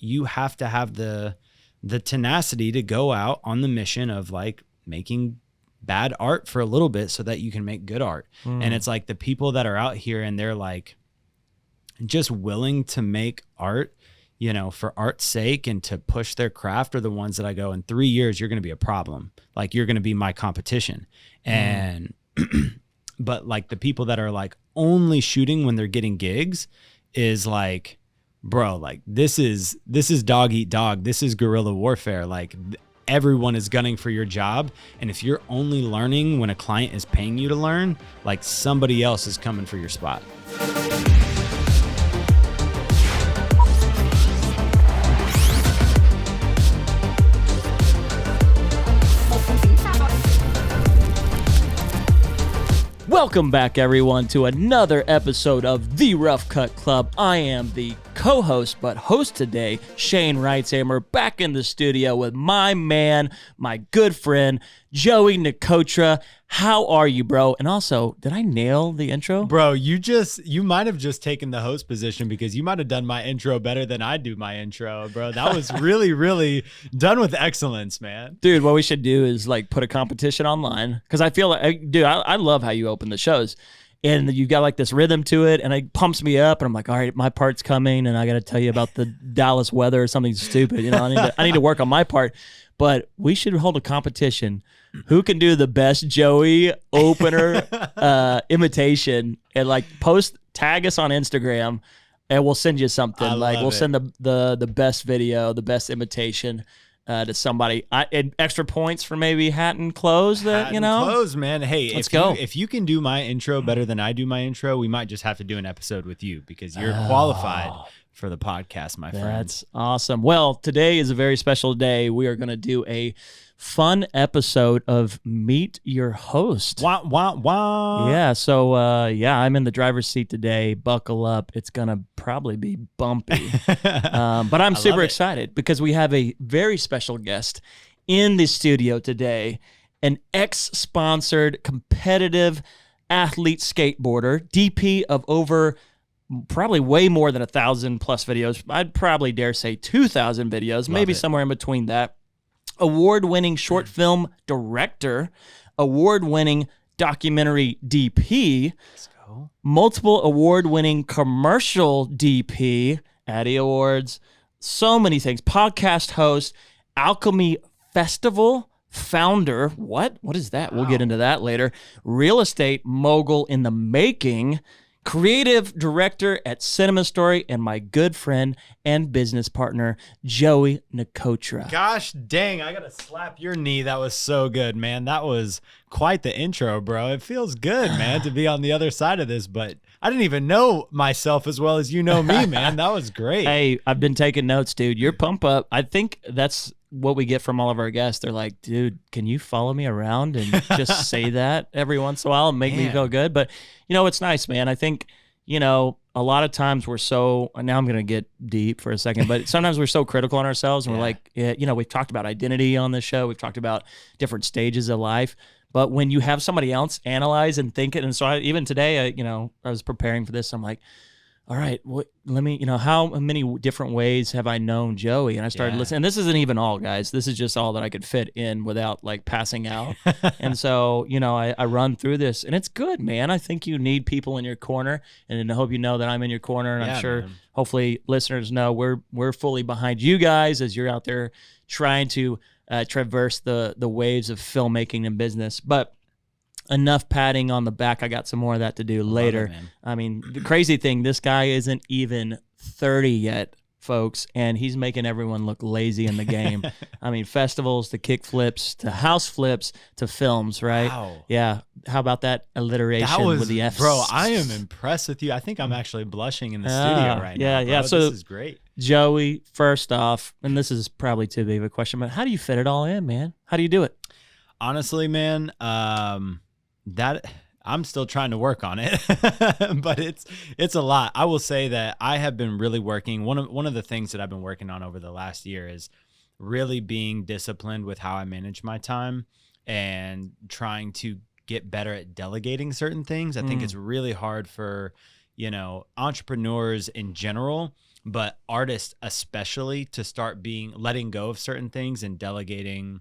you have to have the tenacity to go out on the mission of like making bad art for a little bit so that you can make good art. And it's like the people that are out here and they're like just willing to make art, you know, for art's sake and to push their craft are the ones that I go, in 3 years, you're going to be a problem. Like you're going to be my competition. And, but like the people that are like only shooting when they're getting gigs is like, bro, like this is dog eat dog. This is guerrilla warfare. Like everyone is gunning for your job. And if you're only learning when a client is paying you to learn, like somebody else is coming for your spot. Welcome back, everyone, to another episode of The Rough Cut Club. I am the co-host, but host today, Shane Wrightsamer, back in the studio with my man, my good friend, Joey Nicotra. How are you, bro? And also, did I nail the intro? Bro, you might have just taken the host position because you might have done my intro better than I do my intro, bro. That was really, really done with excellence, man. Dude, what we should do is like put a competition online because I feel like, dude, I love how you open the shows. And you got like this rhythm to it, and it pumps me up. And I'm like, all right, my part's coming, and I got to tell you about the Dallas weather or something stupid. You know, I need to work on my part. But we should hold a competition. Who can do the best Joey opener imitation, and like tag us on Instagram, and we'll send you something. Like we'll send the best video, the best imitation. To somebody, and extra points for maybe hat and clothes. Clothes, man. Hey, let's go. If you can do my intro better than I do my intro, we might just have to do an episode with you because you're qualified for the podcast, my friend. That's awesome. Well, today is a very special day. We are going to do a fun episode of Meet Your Host. Wah, wah, wah. Yeah, so I'm in the driver's seat today. Buckle up. It's going to probably be bumpy. But I'm super excited because we have a very special guest in the studio today, an ex-sponsored competitive athlete skateboarder, DP of over probably way more than 1,000 plus videos. I'd probably dare say 2,000 videos, maybe somewhere in between that. Award-winning short film director, award-winning documentary DP, let's go. Multiple award-winning commercial DP, Addy Awards, so many things. Podcast host, Alchemy Festival founder. What is that? Wow. We'll get into that later. Real estate mogul in the making, creative director at Cinema Story, and my good friend and business partner, Joey Nicotra. Gosh dang, I gotta slap your knee. That was so good, man. That was quite the intro, bro. It feels good, man, to be on the other side of this, but I didn't even know myself as well as you know me, man. That was great. Hey, I've been taking notes, dude. Your pump up, I think that's what we get from all of our guests. They're like, dude, can you follow me around and just say that every once in a while and make me feel good? But, you know, it's nice, man. I think, you know, a lot of times we're so, now I'm going to get deep for a second, but sometimes we're so critical on ourselves and we're like, you know, we've talked about identity on this show. We've talked about different stages of life. But when you have somebody else analyze and think it, and so even today, you know, I was preparing for this. I'm like, all right, let me, you know, how many different ways have I known Joey? And I started listening. And this isn't even all, guys. This is just all that I could fit in without like passing out. And so, you know, I run through this, and it's good, man. I think you need people in your corner, and I hope you know that I'm in your corner. And I'm sure, hopefully, listeners know we're fully behind you guys as you're out there trying to traverse the waves of filmmaking and business. But enough patting on the back. I got some more of that to do later. I mean, the crazy thing, this guy isn't even 30 yet, folks, and he's making everyone look lazy in the game. I mean, festivals to kick flips to house flips to films, right? Wow. Yeah. How about that alliteration with the F? Bro, I am impressed with you. I think I'm actually blushing in the studio right now. Yeah. Bro. So this is great. Joey, first off, and this is probably too big of a question, but how do you fit it all in, man? How do you do it? Honestly, man, that I'm still trying to work on it, but it's a lot. I will say that I have been really working. One of the things that I've been working on over the last year is really being disciplined with how I manage my time and trying to get better at delegating certain things. I think it's really hard for, you know, entrepreneurs in general, but artists especially to start letting go of certain things and delegating,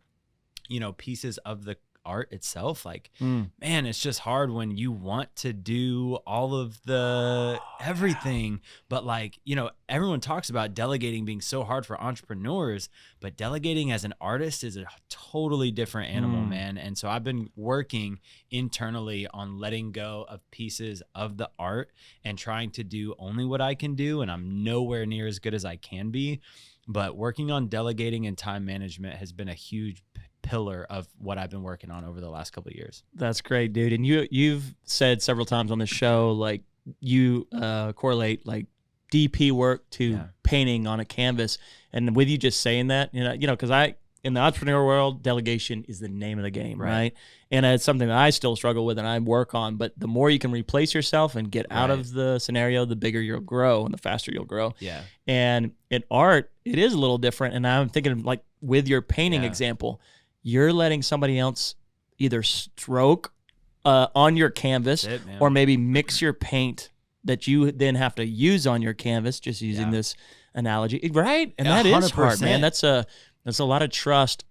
pieces of the art itself. Like, man, it's just hard when you want to do all of the everything, but like, everyone talks about delegating being so hard for entrepreneurs, but delegating as an artist is a totally different animal, man. And so I've been working internally on letting go of pieces of the art and trying to do only what I can do. And I'm nowhere near as good as I can be, but working on delegating and time management has been a huge pillar of what I've been working on over the last couple of years. That's great, dude. And you've said several times on the show, like you correlate like DP work to painting on a canvas. And with you just saying that, because in the entrepreneur world, delegation is the name of the game, right? And it's something that I still struggle with and I work on. But the more you can replace yourself and get out of the scenario, the bigger you'll grow and the faster you'll grow. Yeah. And in art, it is a little different. And I'm thinking like with your painting example, you're letting somebody else either stroke on your canvas or maybe mix your paint that you then have to use on your canvas, just using this analogy, right? And that 100%. Is hard, man. That's a lot of trust,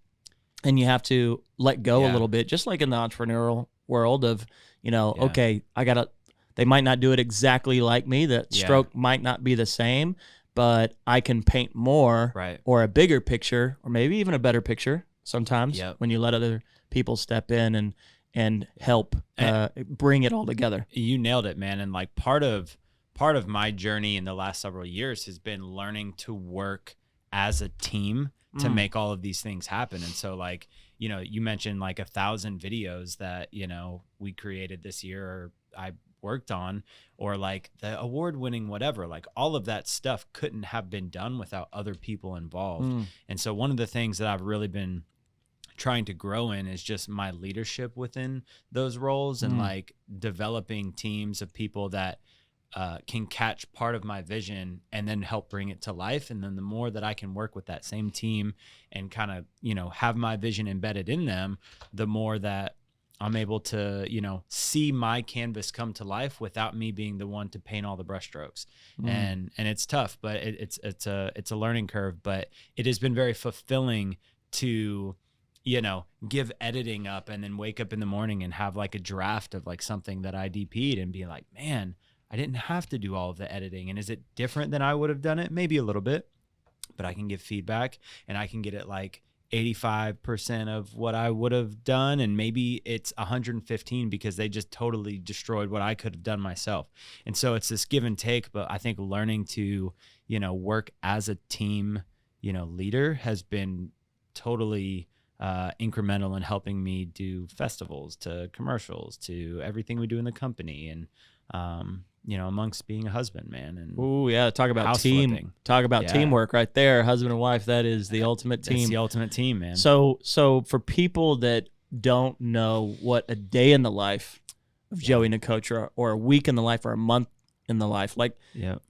and you have to let go a little bit, just like in the entrepreneurial world of, okay, they might not do it exactly like me. The stroke might not be the same, but I can paint more or a bigger picture or maybe even a better picture sometimes when you let other people step in and help bring it all together. You nailed it, man. And like part of my journey in the last several years has been learning to work as a team to make all of these things happen. And so like, you mentioned like 1,000 videos that, we created this year or I worked on, or like the award-winning whatever, like all of that stuff couldn't have been done without other people involved. And so one of the things that I've really been trying to grow in is just my leadership within those roles and like developing teams of people that can catch part of my vision and then help bring it to life. And then the more that I can work with that same team and kind of, have my vision embedded in them, the more that I'm able to, see my canvas come to life without me being the one to paint all the brushstrokes. And it's tough, but it's a learning curve, but it has been very fulfilling to, give editing up and then wake up in the morning and have like a draft of like something that I DP'd and be like, man, I didn't have to do all of the editing. And is it different than I would have done it? Maybe a little bit, but I can give feedback and I can get it like 85% of what I would have done. And maybe it's 115 because they just totally destroyed what I could have done myself. And so it's this give and take, but I think learning to, work as a team, leader has been totally incremental in helping me do festivals to commercials to everything we do in the company. And, amongst being a husband, man. And talk about team. Flipping. Talk about teamwork right there. Husband and wife, that is the ultimate team. That's the ultimate team, man. So for people that don't know what a day in the life of Joey Nicotra or a week in the life or a month in the life, like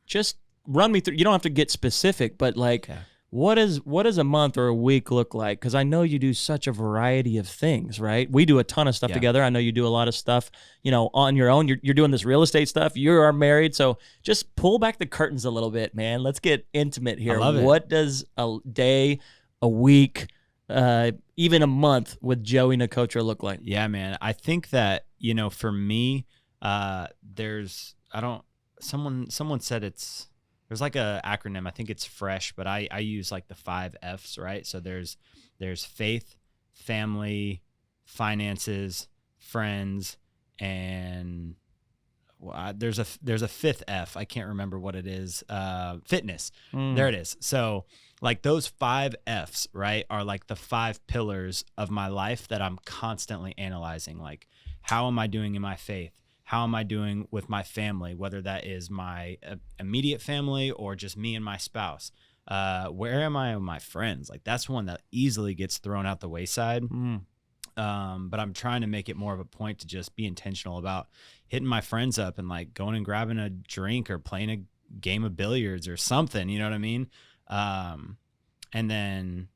just run me through. You don't have to get specific, but like what does a month or a week look like? Because I know you do such a variety of things, right? We do a ton of stuff together. I know you do a lot of stuff, on your own. You're doing this real estate stuff. You are married. So just pull back the curtains a little bit, man. Let's get intimate here. I love it. What does a day, a week, even a month with Joey Nicotra look like? Yeah, man. I think that, for me, someone said there's like a acronym. I think it's FRESH, but I use like the 5 F's, right? So there's faith, family, finances, friends, and there's a 5th F. I can't remember what it is. Fitness. There it is. So like those 5 F's, right, are like the 5 pillars of my life that I'm constantly analyzing. Like, how am I doing in my faith? How am I doing with my family, whether that is my immediate family or just me and my spouse? Where am I with my friends? Like that's one that easily gets thrown out the wayside. But I'm trying to make it more of a point to just be intentional about hitting my friends up and like going and grabbing a drink or playing a game of billiards or something, you know what I mean? And then,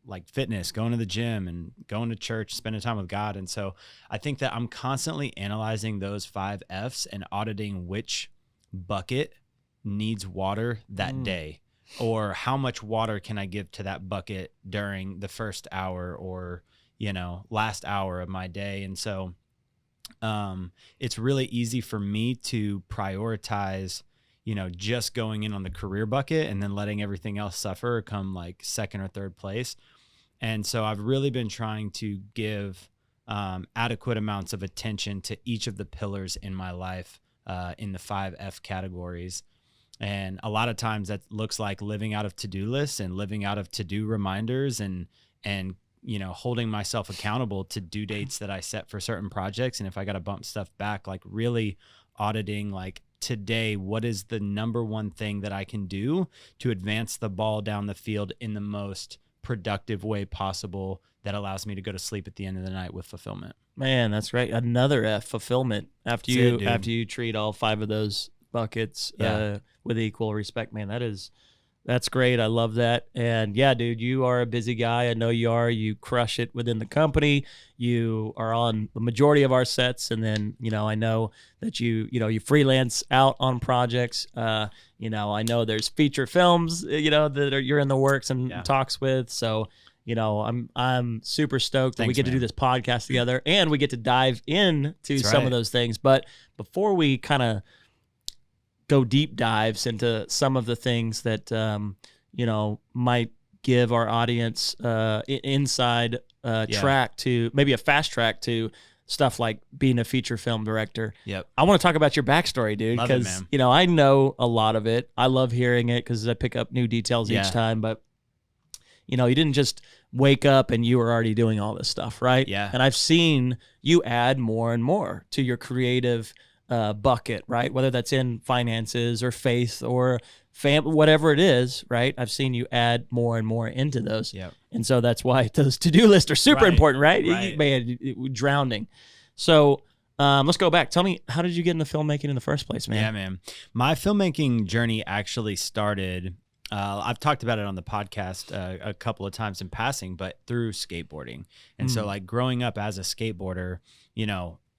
like fitness, going to the gym and going to church, spending time with God. And so I think that I'm constantly analyzing those 5 F's and auditing which bucket needs water that day, or how much water can I give to that bucket during the first hour or, last hour of my day. And so it's really easy for me to prioritize, just going in on the career bucket and then letting everything else suffer or come like second or third place. And so I've really been trying to give adequate amounts of attention to each of the pillars in my life in the 5F categories. And a lot of times that looks like living out of to-do lists and living out of to-do reminders and holding myself accountable to due dates that I set for certain projects. And if I got to bump stuff back, like really auditing, like today, what is the number one thing that I can do to advance the ball down the field in the most productive way possible that allows me to go to sleep at the end of the night with fulfillment. Man, that's great. Another F, fulfillment. After you treat all 5 of those buckets with equal respect, man, that's great. I love that. And yeah, dude, you are a busy guy. I know you are. You crush it within the company. You are on the majority of our sets. And then, I know that you freelance out on projects. I know there's feature films, that you're in the works and talks with. So, I'm super stoked that we get to do this podcast together and we get to dive into some of those things. But before we kind of go deep dives into some of the things that might give our audience inside track to maybe a fast track to stuff like being a feature film director. Yep. I want to talk about your backstory, dude, because I know a lot of it. I love hearing it because I pick up new details each time. But you didn't just wake up and you were already doing all this stuff, right? Yeah. And I've seen you add more and more to your creative bucket, right? Whether that's in finances or faith or whatever it is, right? I've seen you add more and more into those. Yep. And so that's why those to-do lists are super important, right? Man, drowning. So let's go back. Tell me, how did you get into filmmaking in the first place, man? Yeah, man. My filmmaking journey actually started, I've talked about it on the podcast a couple of times in passing, but through skateboarding. And so like growing up as a skateboarder,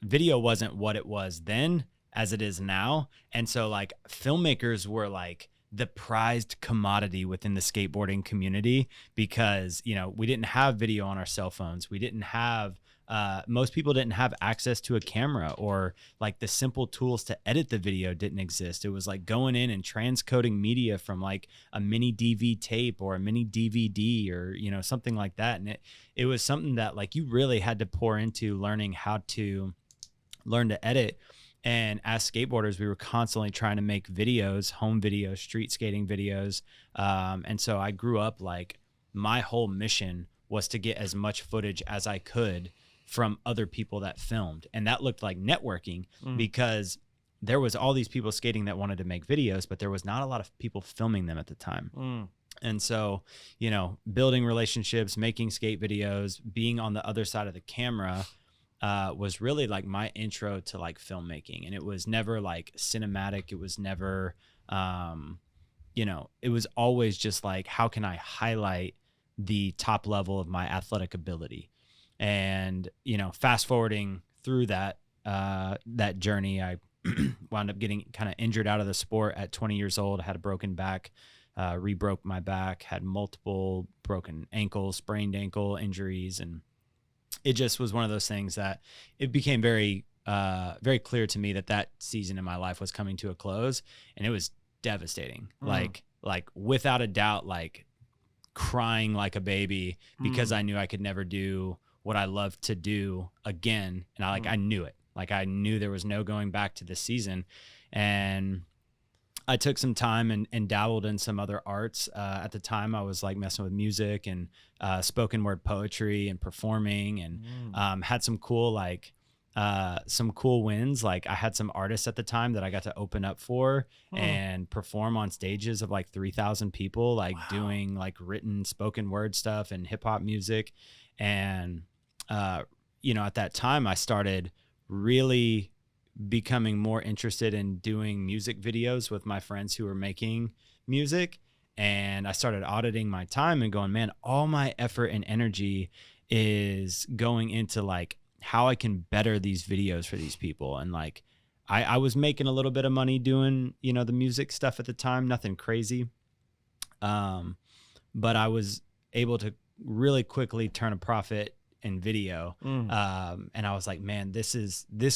video wasn't what it was then as it is now. And so like filmmakers were like the prized commodity within the skateboarding community because, we didn't have video on our cell phones. We didn't have, most people didn't have access to a camera, or like the simple tools to edit the video didn't exist. It was like going in and transcoding media from like a mini DV tape or a mini DVD or, something like that. And it was something that like you really had to pour into learning how to learn to edit. And as skateboarders, we were constantly trying to make videos, home videos, street skating videos. And so I grew up like my whole mission was to get as much footage as I could from other people that filmed. And that looked like networking because there was all these people skating that wanted to make videos, but there was not a lot of people filming them at the time. And so, building relationships, making skate videos, being on the other side of the camera was really like my intro to like filmmaking. And it was never like cinematic. It was never, it was always just like, how can I highlight the top level of my athletic ability? And, fast forwarding through that journey, I wound up getting kind of injured out of the sport at 20 years old, had a broken back, re-broke my back, had multiple broken ankles, sprained ankle injuries. And it just was one of those things that it became very, very clear to me that season in my life was coming to a close, and it was devastating. Like without a doubt, like crying like a baby because I knew I could never do what I loved to do again. And I knew it. Like I knew there was no going back to this season. And I took some time and dabbled in some other arts. At the time I was like messing with music and spoken word poetry and performing, and had some cool wins. Like I had some artists at the time that I got to open up for and perform on stages of like 3,000 people, like doing like written spoken word stuff and hip hop music. And, at that time I started really becoming more interested in doing music videos with my friends who were making music. And I started auditing my time and going, man, all my effort and energy is going into like how I can better these videos for these people. And like, I was making a little bit of money doing, you know, the music stuff at the time, nothing crazy. But I was able to really quickly turn a profit in video. And I was like, man, this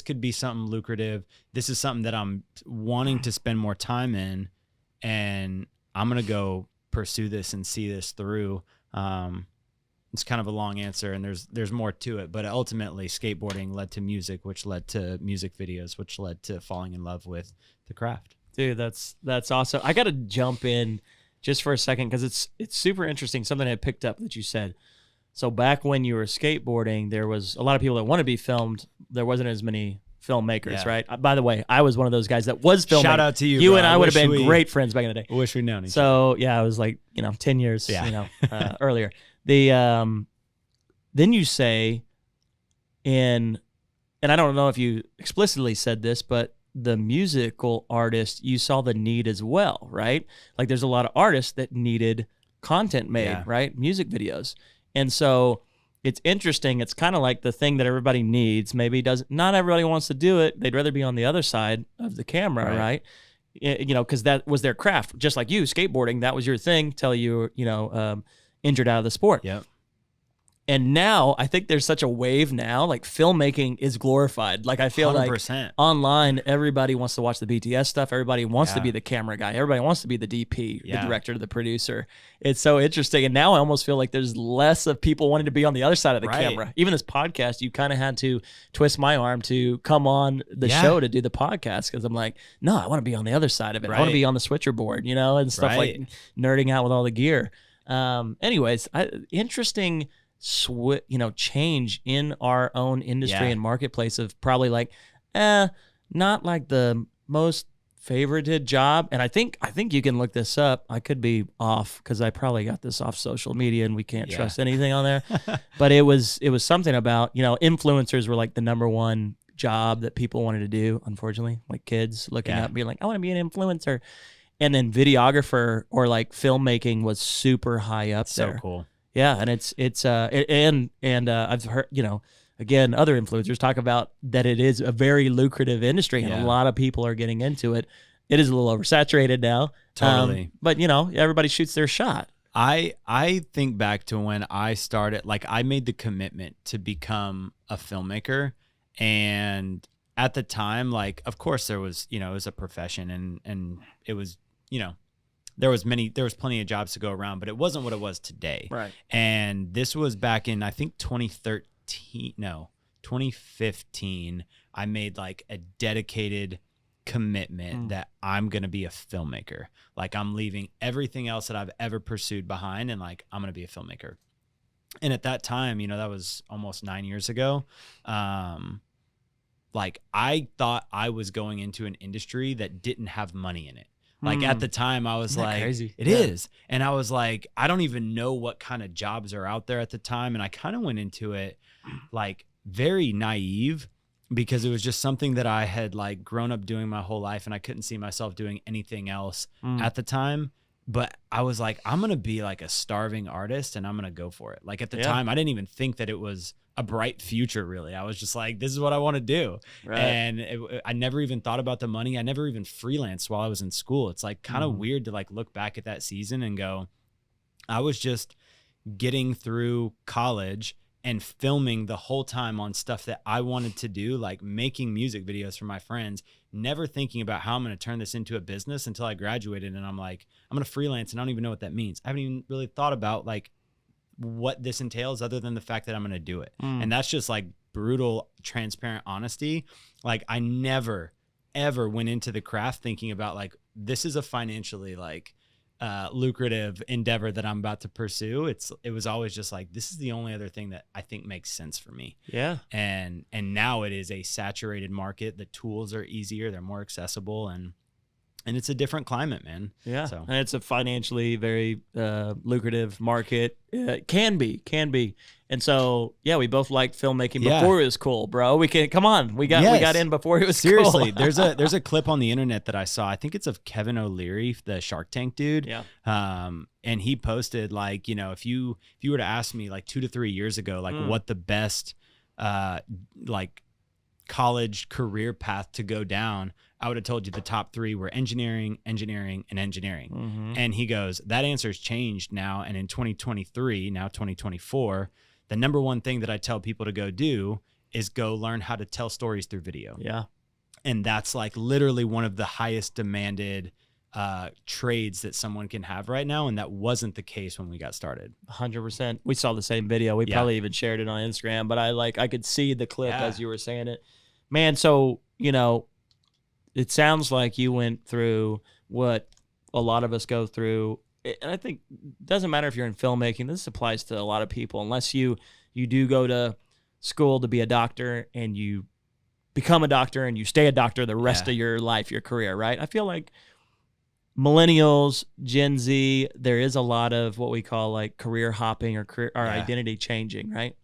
could be something lucrative. This is something that I'm wanting to spend more time in, and I'm going to go pursue this and see this through. It's kind of a long answer, and there's more to it, but ultimately skateboarding led to music, which led to music videos, which led to falling in love with the craft. Dude, that's awesome. I got to jump in just for a second because it's super interesting, something I picked up that you said. So back when you were skateboarding, there was a lot of people that want to be filmed. There wasn't as many filmmakers, right? By the way, I was one of those guys that was filming. Shout out to you, You bro. and I would have been great friends back in the day. I wish we'd known each other. So yeah, I was like, 10 years, earlier. Then you say and I don't know if you explicitly said this, but the musical artist, you saw the need as well, right? Like there's a lot of artists that needed content made, right? Music videos. And so it's interesting. It's kind of like the thing that everybody needs. Maybe not everybody wants to do it. They'd rather be on the other side of the camera, right? Because that was their craft. Just like you, skateboarding, that was your thing till you were, injured out of the sport. Yep. And now I think there's such a wave now, like filmmaking is glorified. Like I feel 100%. like online, everybody wants to watch the BTS stuff. Everybody wants to be the camera guy. Everybody wants to be the DP, the director, the producer. It's so interesting. And now I almost feel like there's less of people wanting to be on the other side of the camera. Even this podcast, you kind of had to twist my arm to come on the show to do the podcast. Cause I'm like, no, I want to be on the other side of it. I want to be on the switcher board, and stuff like nerding out with all the gear. Anyways, interesting change in our own industry and marketplace of probably like, not like the most favorited job. And I think you can look this up. I could be off because I probably got this off social media and we can't trust anything on there. But it was something about, influencers were like the number one job that people wanted to do, unfortunately, like kids looking up and being like, I want to be an influencer. And then videographer or like filmmaking was super high up there. So cool. Yeah, and I've heard, again, other influencers talk about that it is a very lucrative industry and a lot of people are getting into it. It is a little oversaturated now. Totally. But everybody shoots their shot. I think back to when I started, like I made the commitment to become a filmmaker, and at the time, like, of course there was, it was a profession and it was, there was plenty of jobs to go around, but it wasn't what it was today. Right. And this was back in, I think 2015, I made like a dedicated commitment that I'm going to be a filmmaker. Like I'm leaving everything else that I've ever pursued behind and like, I'm going to be a filmmaker. And at that time, that was almost 9 years ago. Like I thought I was going into an industry that didn't have money in it. Like at the time I was like, crazy? It is. And I was like, I don't even know what kind of jobs are out there at the time. And I kind of went into it like very naive because it was just something that I had like grown up doing my whole life and I couldn't see myself doing anything else at the time. But I was like, I'm going to be like a starving artist and I'm going to go for it. Like at the time, I didn't even think that it was a bright future, really. I was just like, this is what I want to do. Right. And I never even thought about the money. I never even freelanced while I was in school. It's like kind of weird to like look back at that season and go, I was just getting through college and filming the whole time on stuff that I wanted to do, like making music videos for my friends, never thinking about how I'm going to turn this into a business until I graduated. And I'm like, I'm going to freelance and I don't even know what that means. I haven't even really thought about like what this entails other than the fact that I'm going to do it. And that's just like brutal, transparent honesty. Like I never, ever went into the craft thinking about like, this is a financially like lucrative endeavor that I'm about to pursue. It was always just like, this is the only other thing that I think makes sense for me. Yeah. And now it is a saturated market. The tools are easier. They're more accessible and it's a different climate, man. Yeah. So. And it's a financially very lucrative market. Can be. And so, yeah, we both liked filmmaking before it was cool, bro. We got in before it was seriously cool. there's a clip on the internet that I saw. I think it's of Kevin O'Leary, the Shark Tank dude. Yeah. And he posted like, if you were to ask me like 2 to 3 years ago, like what the best like college career path to go down, I would have told you the top 3 were engineering, engineering, and engineering. Mm-hmm. And he goes, that answer's changed now. And in 2023, now 2024, the number one thing that I tell people to go do is go learn how to tell stories through video. Yeah. And that's like literally one of the highest demanded trades that someone can have right now. And that wasn't the case when we got started. 100%. We saw the same video. We probably even shared it on Instagram, but I could see the clip as you were saying it. Man, so, you know, it sounds like you went through what a lot of us go through. And I think it doesn't matter if you're in filmmaking. This applies to a lot of people, unless you do go to school to be a doctor and you become a doctor and you stay a doctor the rest of your life, your career, right? I feel like millennials, Gen Z, there is a lot of what we call like career hopping or identity changing, right?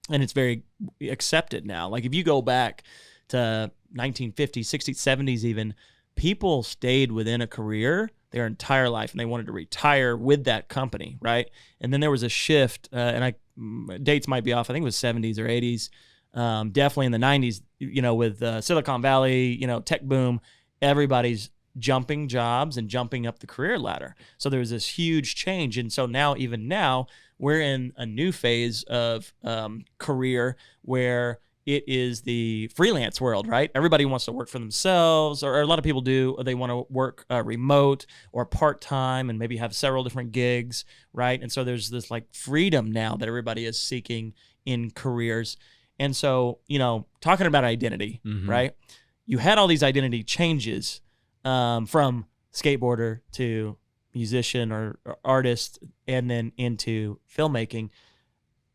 And it's very accepted now. Like if you go back to 1950s, 60s, 70s even, people stayed within a career their entire life and they wanted to retire with that company, right? And then there was a shift, dates might be off, I think it was 70s or 80s, definitely in the 90s, you know, with Silicon Valley, you know, tech boom, everybody's jumping jobs and jumping up the career ladder. So there was this huge change. And so now, even now, we're in a new phase of career where it is the freelance world, right? Everybody wants to work for themselves, or a lot of people do. Or they want to work remote or part-time and maybe have several different gigs, right? And so there's this like freedom now that everybody is seeking in careers. And so, you know, talking about identity, right? You had all these identity changes from skateboarder to musician or artist and then into filmmaking.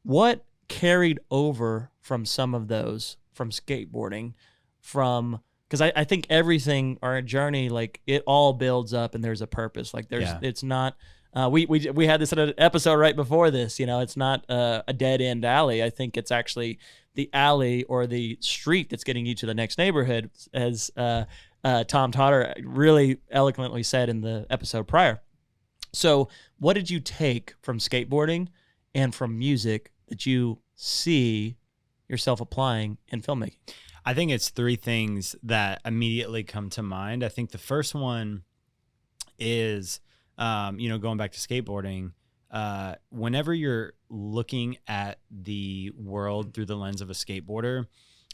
What carried over from some of those, from skateboarding, because I think everything, our journey, like it all builds up and there's a purpose. Like it's not, we had this in an episode right before this, you know, it's not a dead end alley. I think it's actually the alley or the street that's getting you to the next neighborhood, as Tom Totter really eloquently said in the episode prior. So what did you take from skateboarding and from music that you see yourself applying in filmmaking? I think it's 3 things that immediately come to mind. I think the first one is, you know, going back to skateboarding, whenever you're looking at the world through the lens of a skateboarder,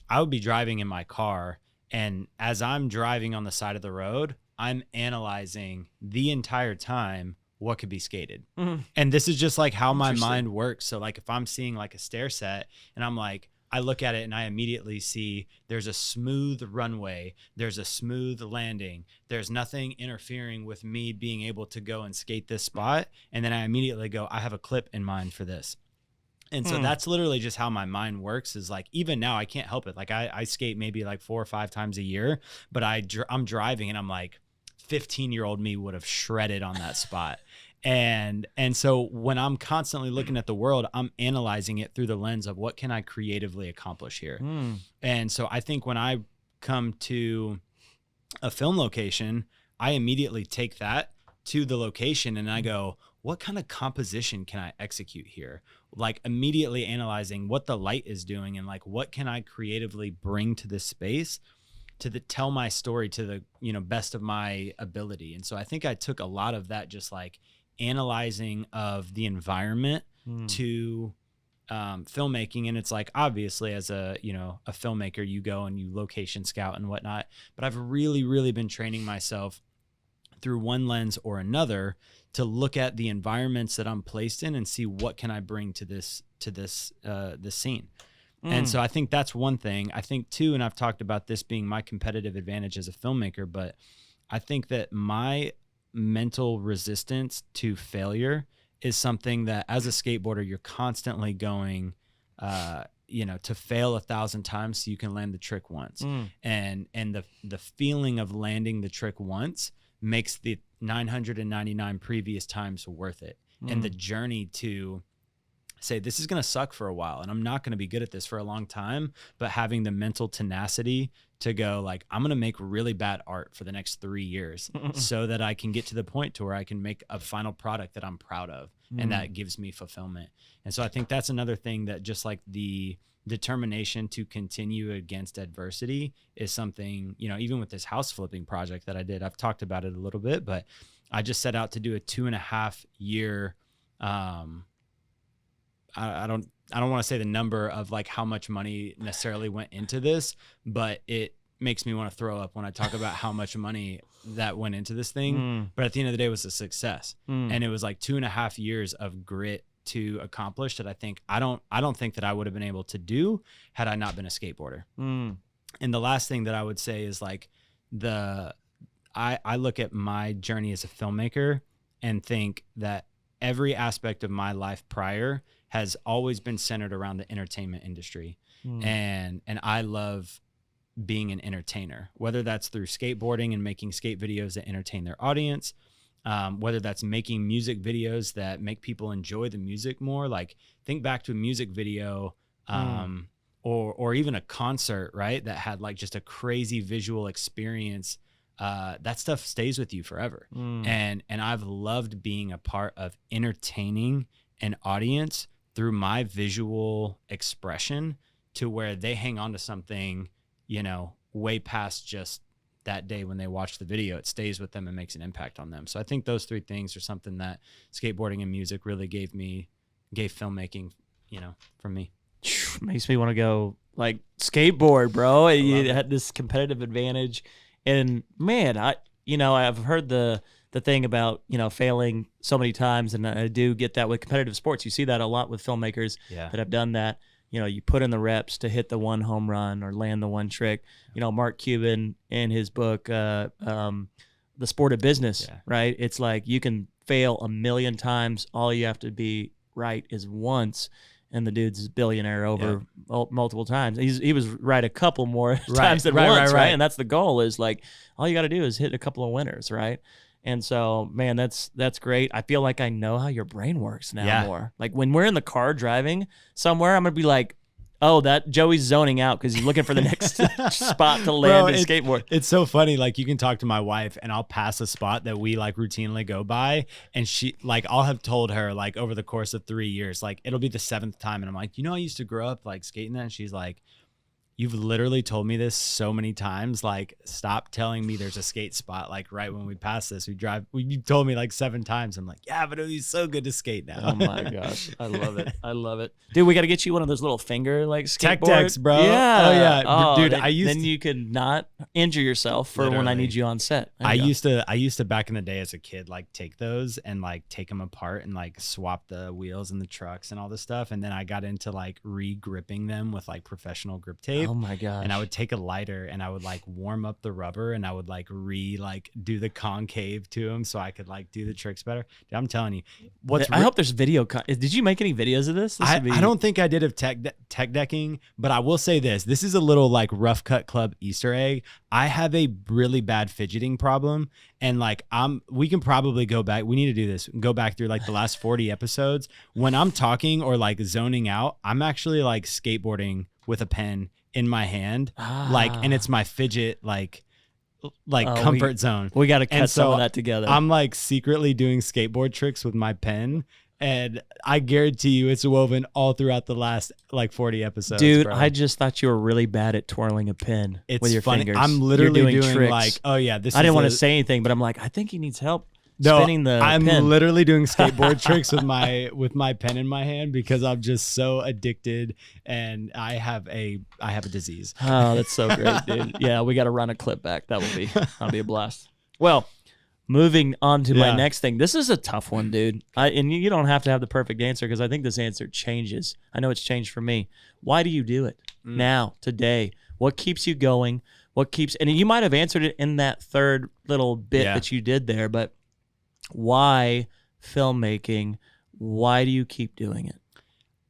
I would be driving in my car, and as I'm driving on the side of the road, I'm analyzing the entire time what could be skated. And this is just like how my mind works. So like if I'm seeing like a stair set and I'm like, I look at it and I immediately see there's a smooth runway, there's a smooth landing, there's nothing interfering with me being able to go and skate this spot. And then I immediately go, I have a clip in mind for this. And so that's literally just how my mind works, is like, even now I can't help it. Like I skate maybe like 4 or 5 times a year, but I'm driving and I'm like, 15-year-old me would have shredded on that spot. And so when I'm constantly looking at the world, I'm analyzing it through the lens of what can I creatively accomplish here. And so I think when I come to a film location, I immediately take that to the location and I go, what kind of composition can I execute here? Like immediately analyzing what the light is doing and like, what can I creatively bring to this space to tell my story to the, you know, best of my ability. And so I think I took a lot of that, just like analyzing of the environment to filmmaking. And it's like, obviously as a, you know, a filmmaker, you go and you location scout and whatnot, but I've really, really been training myself through one lens or another to look at the environments that I'm placed in and see what can I bring to this scene. And so I think that's one thing. I think too, and I've talked about this being my competitive advantage as a filmmaker, but I think that my mental resistance to failure is something that as a skateboarder, you're constantly going, you know, to fail 1,000 times so you can land the trick once. And the feeling of landing the trick once makes the 999 previous times worth it. And the journey to say, this is going to suck for a while and I'm not going to be good at this for a long time, but having the mental tenacity to go like, I'm going to make really bad art for the next 3 years so that I can get to the point to where I can make a final product that I'm proud of and that gives me fulfillment. And so I think that's another thing that just like the determination to continue against adversity is something, you know, even with this house flipping project that I did, I've talked about it a little bit, but I just set out to do a 2.5 year, I don't want to say the number of like how much money necessarily went into this, but it makes me want to throw up when I talk about how much money that went into this thing. But at the end of the day, it was a success. And it was like 2.5 years of grit to accomplish that I don't think that I would have been able to do had I not been a skateboarder. And the last thing that I would say is like I look at my journey as a filmmaker and think that every aspect of my life prior has always been centered around the entertainment industry. And I love being an entertainer, whether that's through skateboarding and making skate videos that entertain their audience, whether that's making music videos that make people enjoy the music more. Like think back to a music video, or even a concert, right? That had like just a crazy visual experience. That stuff stays with you forever. And I've loved being a part of entertaining an audience through my visual expression to where they hang on to something, you know, way past just that day when they watch the video. It stays with them and makes an impact on them. So I think those 3 things are something that skateboarding and music really gave filmmaking, you know, from me. Makes me want to go like skateboard, bro. You had this competitive advantage. And man, I've heard the thing about, you know, failing so many times. And I do get that with competitive sports. You see that a lot with filmmakers that have done that. You know, you put in the reps to hit the one home run or land the one trick. You know, Mark Cuban in his book, The Sport of Business, right? It's like you can fail 1,000,000 times. All you have to be right is once. And the dude's a billionaire over multiple times. He was right a couple more times than once, right? And that's the goal is like, all you got to do is hit a couple of winners, right? And so, man, that's great. I feel like I know how your brain works now more. Like when we're in the car driving somewhere, I'm going to be like, oh, that Joey's zoning out because he's looking for the next spot to land his skateboard. It's so funny. Like you can talk to my wife and I'll pass a spot that we like routinely go by. And she like, I'll have told her like over the course of 3 years, like it'll be the 7th time. And I'm like, you know, I used to grow up like skating that. And she's like, you've literally told me this so many times. Like, stop telling me there's a skate spot. Like right when we pass this, you told me like 7 times. I'm like, yeah, but it would be so good to skate now. Oh my gosh. I love it. I love it. Dude, we got to get you one of those little finger like skateboard. Tech decks, bro. Yeah. Oh yeah. Dude, then you could not injure yourself for when I need you on set. I used to back in the day as a kid, like take those and like take them apart and like swap the wheels and the trucks and all this stuff. And then I got into like re-gripping them with like professional grip tape. Oh my gosh. And I would take a lighter and I would like warm up the rubber and I would like do the concave to them so I could like do the tricks better. Dude, I'm telling you, I hope there's video. Did you make any videos of this? I don't think I did of tech decking, but I will say this. This is a little like Rough Cut Club Easter egg. I have a really bad fidgeting problem. And like we can probably go back. We need to do this. Go back through like the last 40 episodes. When I'm talking or like zoning out, I'm actually like skateboarding with a pen in my hand, like, and it's my fidget comfort zone. We got to cut some of that together. I'm like secretly doing skateboard tricks with my pen, and I guarantee you it's woven all throughout the last like 40 episodes. Dude, bro. I just thought you were really bad at twirling a pen with your fingers. I'm literally doing tricks. like, oh yeah, I didn't want to say anything, but I'm like, I think he needs help. No, spinning the I'm pen. literally doing skateboard tricks with my pen in my hand because I'm just so addicted and I have a disease. Oh, that's so great, dude. Yeah, we got to run a clip back. That'll be a blast. Well, moving on to my next thing. This is a tough one, dude. And you don't have to have the perfect answer because I think this answer changes. I know it's changed for me. Why do you do it now, today? What keeps you going? And you might have answered it in that third little bit that you did there, but why filmmaking? Why do you keep doing it?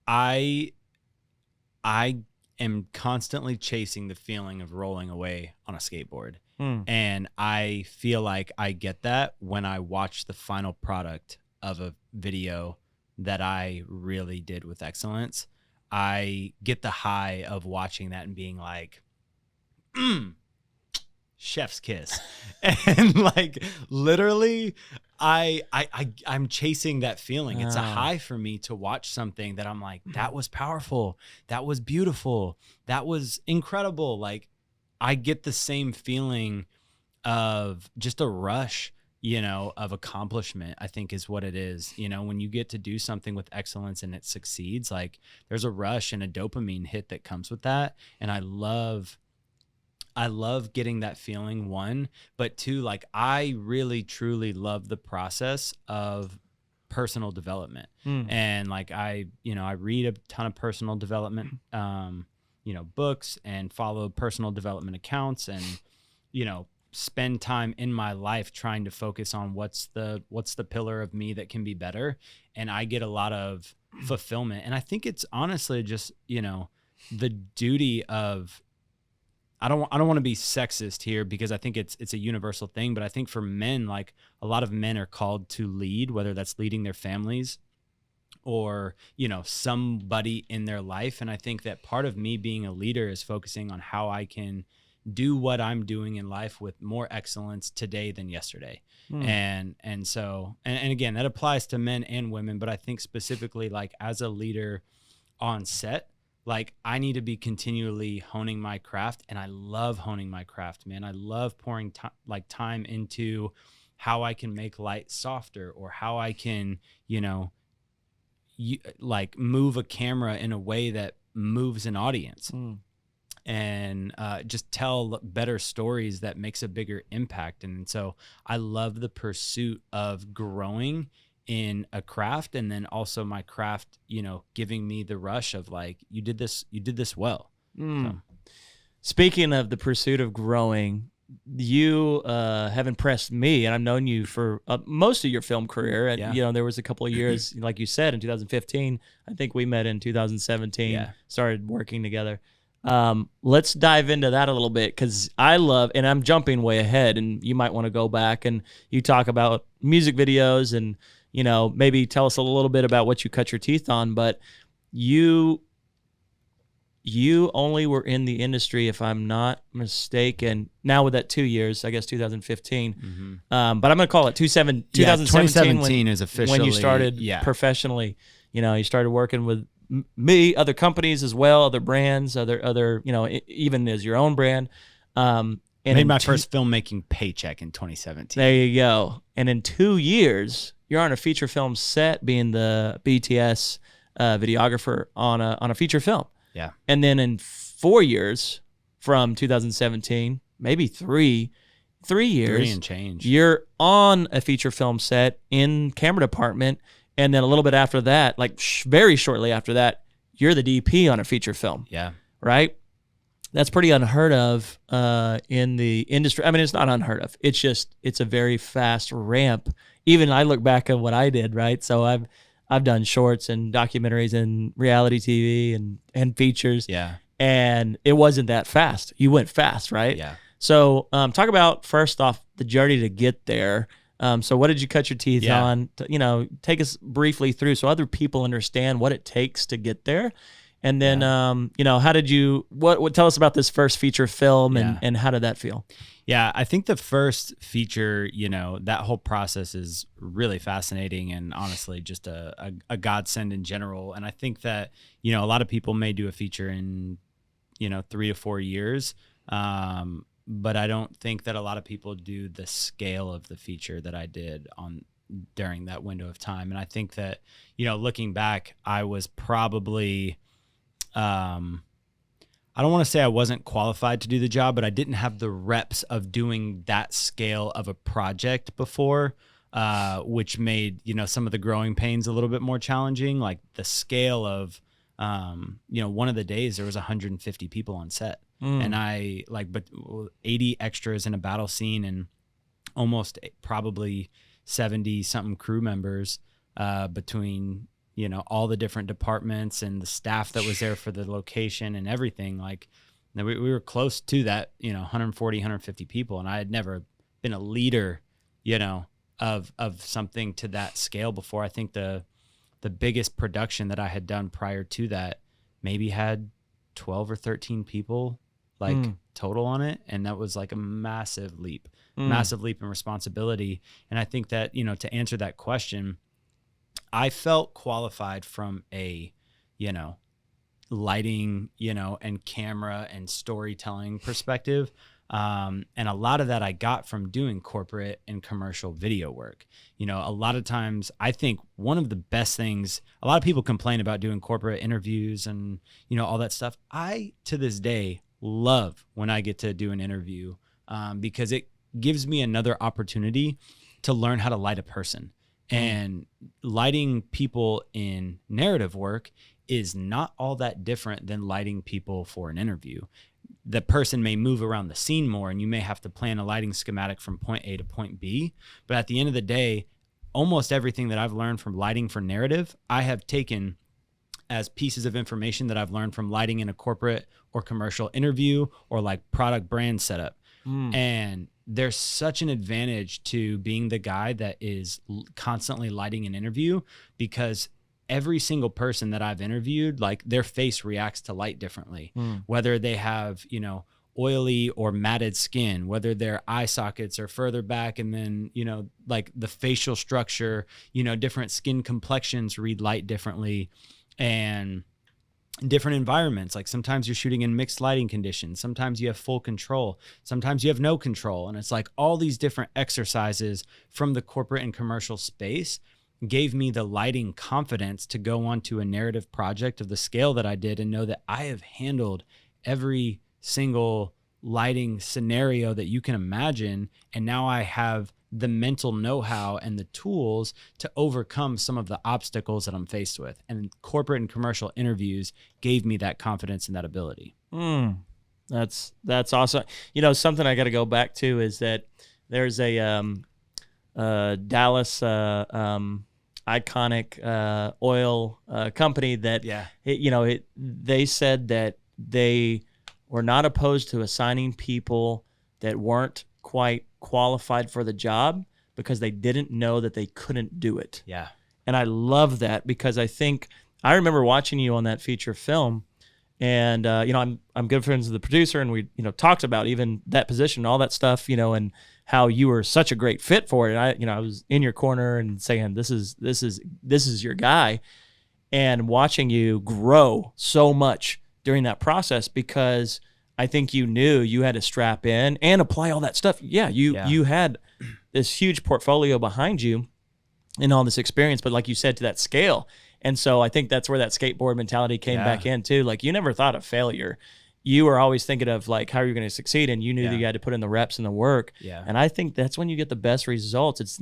I am constantly chasing the feeling of rolling away on a skateboard. And I feel like I get that when I watch the final product of a video that I really did with excellence. I get the high of watching that and being like, chef's kiss. And like literally I'm chasing that feeling. It's a high for me to watch something that I'm like, that was powerful, that was beautiful, that was incredible. Like I get the same feeling of just a rush, of accomplishment, I think is what it is. When you get to do something with excellence and it succeeds, like there's a rush and a dopamine hit that comes with that. And I love getting that feeling, one, but two, like I really truly love the process of personal development. And like I read a ton of personal development, books, and follow personal development accounts, and, spend time in my life trying to focus on what's the pillar of me that can be better. And I get a lot of fulfillment. And I think it's honestly just, the duty of, I don't want to be sexist here, because I think it's a universal thing, but I think for men, like a lot of men are called to lead, whether that's leading their families or, somebody in their life. And I think that part of me being a leader is focusing on how I can do what I'm doing in life with more excellence today than yesterday. And so, and again, that applies to men and women, but I think specifically like as a leader on set, like I need to be continually honing my craft, and I love honing my craft, man. I love pouring time into how I can make light softer, or how I can, like move a camera in a way that moves an audience. And just tell better stories that makes a bigger impact. And so I love the pursuit of growing in a craft, and then also my craft, giving me the rush of like, you did this well. So. Speaking of the pursuit of growing, you have impressed me, and I've known you for most of your film career. And, there was a couple of years, like you said, in 2015, I think we met in 2017, started working together. Let's dive into that a little bit, because I love, and I'm jumping way ahead, and you might want to go back and you talk about music videos and, maybe tell us a little bit about what you cut your teeth on. But you only were in the industry, if I'm not mistaken, now with that 2 years, I guess 2015. But I'm going to call it 2017 is officially when you started professionally. You started working with me, other companies as well, other brands, other even as your own brand. And made my first filmmaking paycheck in 2017. There you go. And in 2 years, you're on a feature film set, being the BTS videographer on a feature film. Yeah. And then in 4 years, from 2017, maybe three years, 3 and change, you're on a feature film set in camera department. And then a little bit after that, like very shortly after that, you're the DP on a feature film. Yeah. Right? That's pretty unheard of in the industry. I mean, it's not unheard of. It's a very fast ramp. Even I look back at what I did, right? So I've done shorts and documentaries and reality TV and features. Yeah. And it wasn't that fast. You went fast, right? Yeah. So talk about, first off, the journey to get there. So what did you cut your teeth on? Take us briefly through so other people understand what it takes to get there. And then, how did you, what tell us about this first feature film and how did that feel? Yeah, I think the first feature, that whole process is really fascinating, and honestly just a godsend in general. And I think that, a lot of people may do a feature in, 3 to 4 years. But I don't think that a lot of people do the scale of the feature that I did during that window of time. And I think that, looking back, I was probably, I don't want to say I wasn't qualified to do the job, but I didn't have the reps of doing that scale of a project before, which made, some of the growing pains a little bit more challenging. Like the scale of, one of the days there was 150 people on set. And I but 80 extras in a battle scene, and almost probably 70 something crew members between, all the different departments and the staff that was there for the location and everything. Like we were close to that, 140, 150 people. And I had never been a leader, of something to that scale before. I think the biggest production that I had done prior to that maybe had 12 or 13 people total on it. And that was like a massive leap in responsibility. And I think that, you know, to answer that question, I felt qualified from a, you know, lighting, you know, and camera and storytelling perspective. And a lot of that I got from doing corporate and commercial video work. You know, a lot of times I think one of the best things, a lot of people complain about doing corporate interviews and, you know, all that stuff. I, to this day, love when I get to do an interview because it gives me another opportunity to learn how to light a person. And lighting people in narrative work is not all that different than lighting people for an interview. The person may move around the scene more and you may have to plan a lighting schematic from point A to point B. But at the end of the day, almost everything that I've learned from lighting for narrative, I have taken as pieces of information that I've learned from lighting in a corporate or commercial interview or like product brand setup. And there's such an advantage to being the guy that is constantly lighting an interview, because every single person that I've interviewed, like their face reacts to light differently, whether they have, you know, oily or matted skin, whether their eye sockets are further back, and then, you know, like the facial structure, you know, different skin complexions read light differently, and different environments. Like sometimes you're shooting in mixed lighting conditions. Sometimes you have full control. Sometimes you have no control. And it's like all these different exercises from the corporate and commercial space gave me the lighting confidence to go on to a narrative project of the scale that I did and know that I have handled every single lighting scenario that you can imagine. And now I have the mental know-how and the tools to overcome some of the obstacles that I'm faced with. And corporate and commercial interviews gave me that confidence and that ability. That's awesome. You know, something I got to go back to is that there's a Dallas iconic oil company that, they said that they were not opposed to assigning people that weren't quite qualified for the job because they didn't know that they couldn't do it. Yeah. And I love that, because I remember watching you on that feature film, and I'm good friends with the producer, and we talked about even that position, all that stuff, and how you were such a great fit for it. And I was in your corner and saying, this is your guy, and watching you grow so much during that process, because I think you knew you had to strap in and apply all that stuff. Yeah, you had this huge portfolio behind you and all this experience, but like you said, to that scale. And so I think that's where that skateboard mentality came back in too. Like, you never thought of failure. You were always thinking of like how you're going to succeed, and you knew that you had to put in the reps and the work. Yeah. And I think that's when you get the best results. It's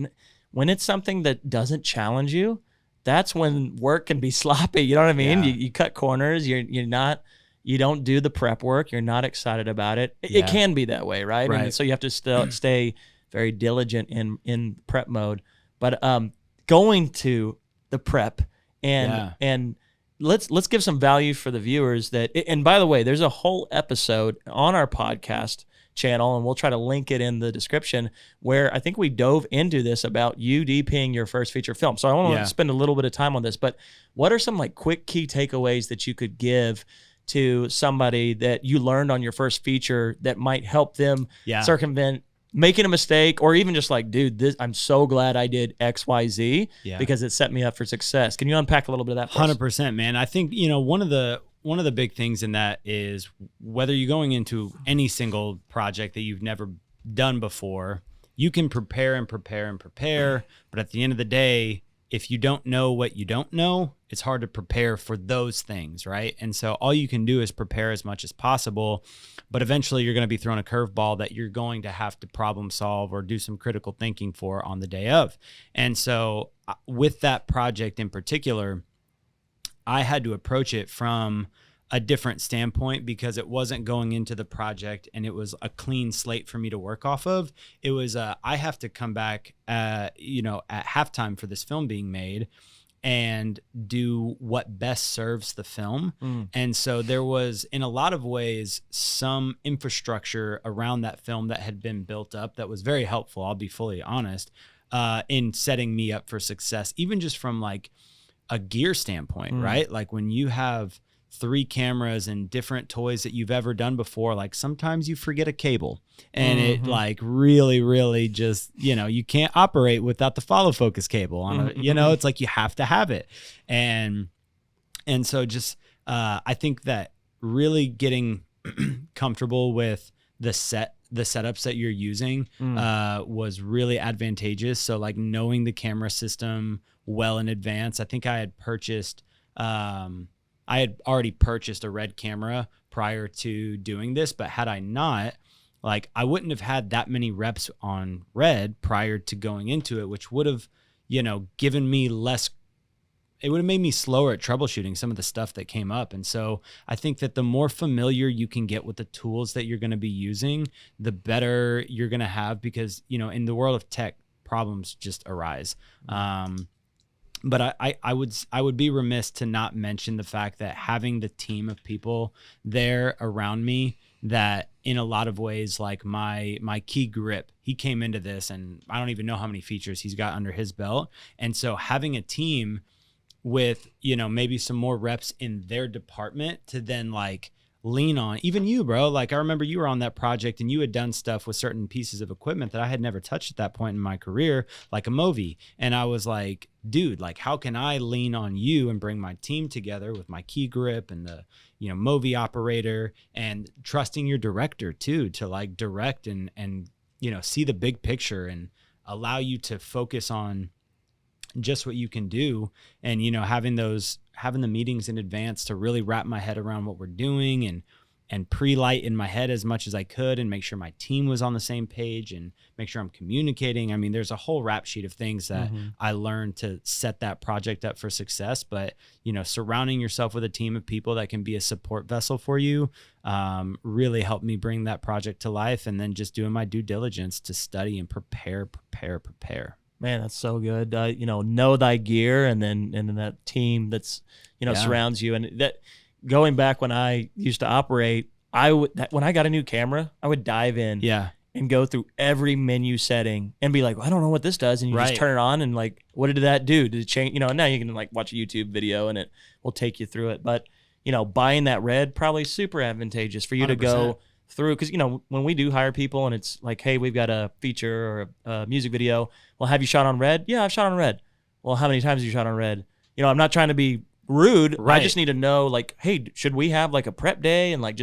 when it's something that doesn't challenge you, that's when work can be sloppy. You know what I mean? Yeah. You cut corners. You don't do the prep work. You're not excited about it. It can be that way, right? And so you have to still stay very diligent in prep mode. But going to the prep and let's give some value for the viewers that. And by the way, there's a whole episode on our podcast channel, and we'll try to link it in the description, where I think we dove into this about you DPing your first feature film. So I want to spend a little bit of time on this. But what are some like quick key takeaways that you could give to somebody that you learned on your first feature that might help them circumvent making a mistake, or even just like, dude, I'm so glad I did X, Y, Z because it set me up for success. Can you unpack a little bit of that for us? 100%, man. I think, one of the big things in that is whether you're going into any single project that you've never done before, you can prepare and prepare and prepare. But at the end of the day, if you don't know what you don't know, it's hard to prepare for those things, right? And so all you can do is prepare as much as possible, but eventually you're going to be thrown a curveball that you're going to have to problem solve or do some critical thinking for on the day of. And so with that project in particular, I had to approach it from a different standpoint, because it wasn't going into the project and it was a clean slate for me to work off of. It was I have to come back at halftime for this film being made and do what best serves the film. And so there was, in a lot of ways, some infrastructure around that film that had been built up that was very helpful, I'll be fully honest, in setting me up for success, even just from like a gear standpoint, right? Like when you have 3 cameras and different toys that you've ever done before, like sometimes you forget a cable and it like really just, you can't operate without the follow focus cable on a, it's like you have to have it. And so just, I think that really getting comfortable with the setups that you're using was really advantageous. So like knowing the camera system well in advance. I think I had already purchased a Red camera prior to doing this, but had I not, like I wouldn't have had that many reps on Red prior to going into it, which would have, given me less. It would have made me slower at troubleshooting some of the stuff that came up. And so I think that the more familiar you can get with the tools that you're going to be using, the better you're going to have, because, in the world of tech, problems just arise. But I would be remiss to not mention the fact that having the team of people there around me that in a lot of ways, like my key grip, he came into this and I don't even know how many features he's got under his belt. And so having a team with, maybe some more reps in their department to then like lean on, even you, bro. Like I remember you were on that project and you had done stuff with certain pieces of equipment that I had never touched at that point in my career, like a Movi. And I was like, dude, like how can I lean on you and bring my team together with my key grip and the, Movi operator, and trusting your director too, to like direct and, see the big picture and allow you to focus on just what you can do. And, having the meetings in advance to really wrap my head around what we're doing and pre-light in my head as much as I could and make sure my team was on the same page and make sure I'm communicating. I mean, there's a whole rap sheet of things that I learned to set that project up for success. But, surrounding yourself with a team of people that can be a support vessel for you really helped me bring that project to life. And then just doing my due diligence to study and prepare. Man, that's so good. Know thy gear, and then that team that's surrounds you. And that, going back when I used to operate, when I got a new camera, I would dive in, and go through every menu setting and be like, I don't know what this does, and you just turn it on and like, what did that do? Did it change? And now you can like watch a YouTube video and it will take you through it. But buying that Red probably super advantageous for you 100%. To go through, because when we do hire people and it's like, hey, we've got a feature or a music video, well, have you shot on Red? Yeah, I've shot on Red. Well, how many times have you shot on Red? I'm not trying to be rude. I just need to know, like, hey, should we have like a prep day and like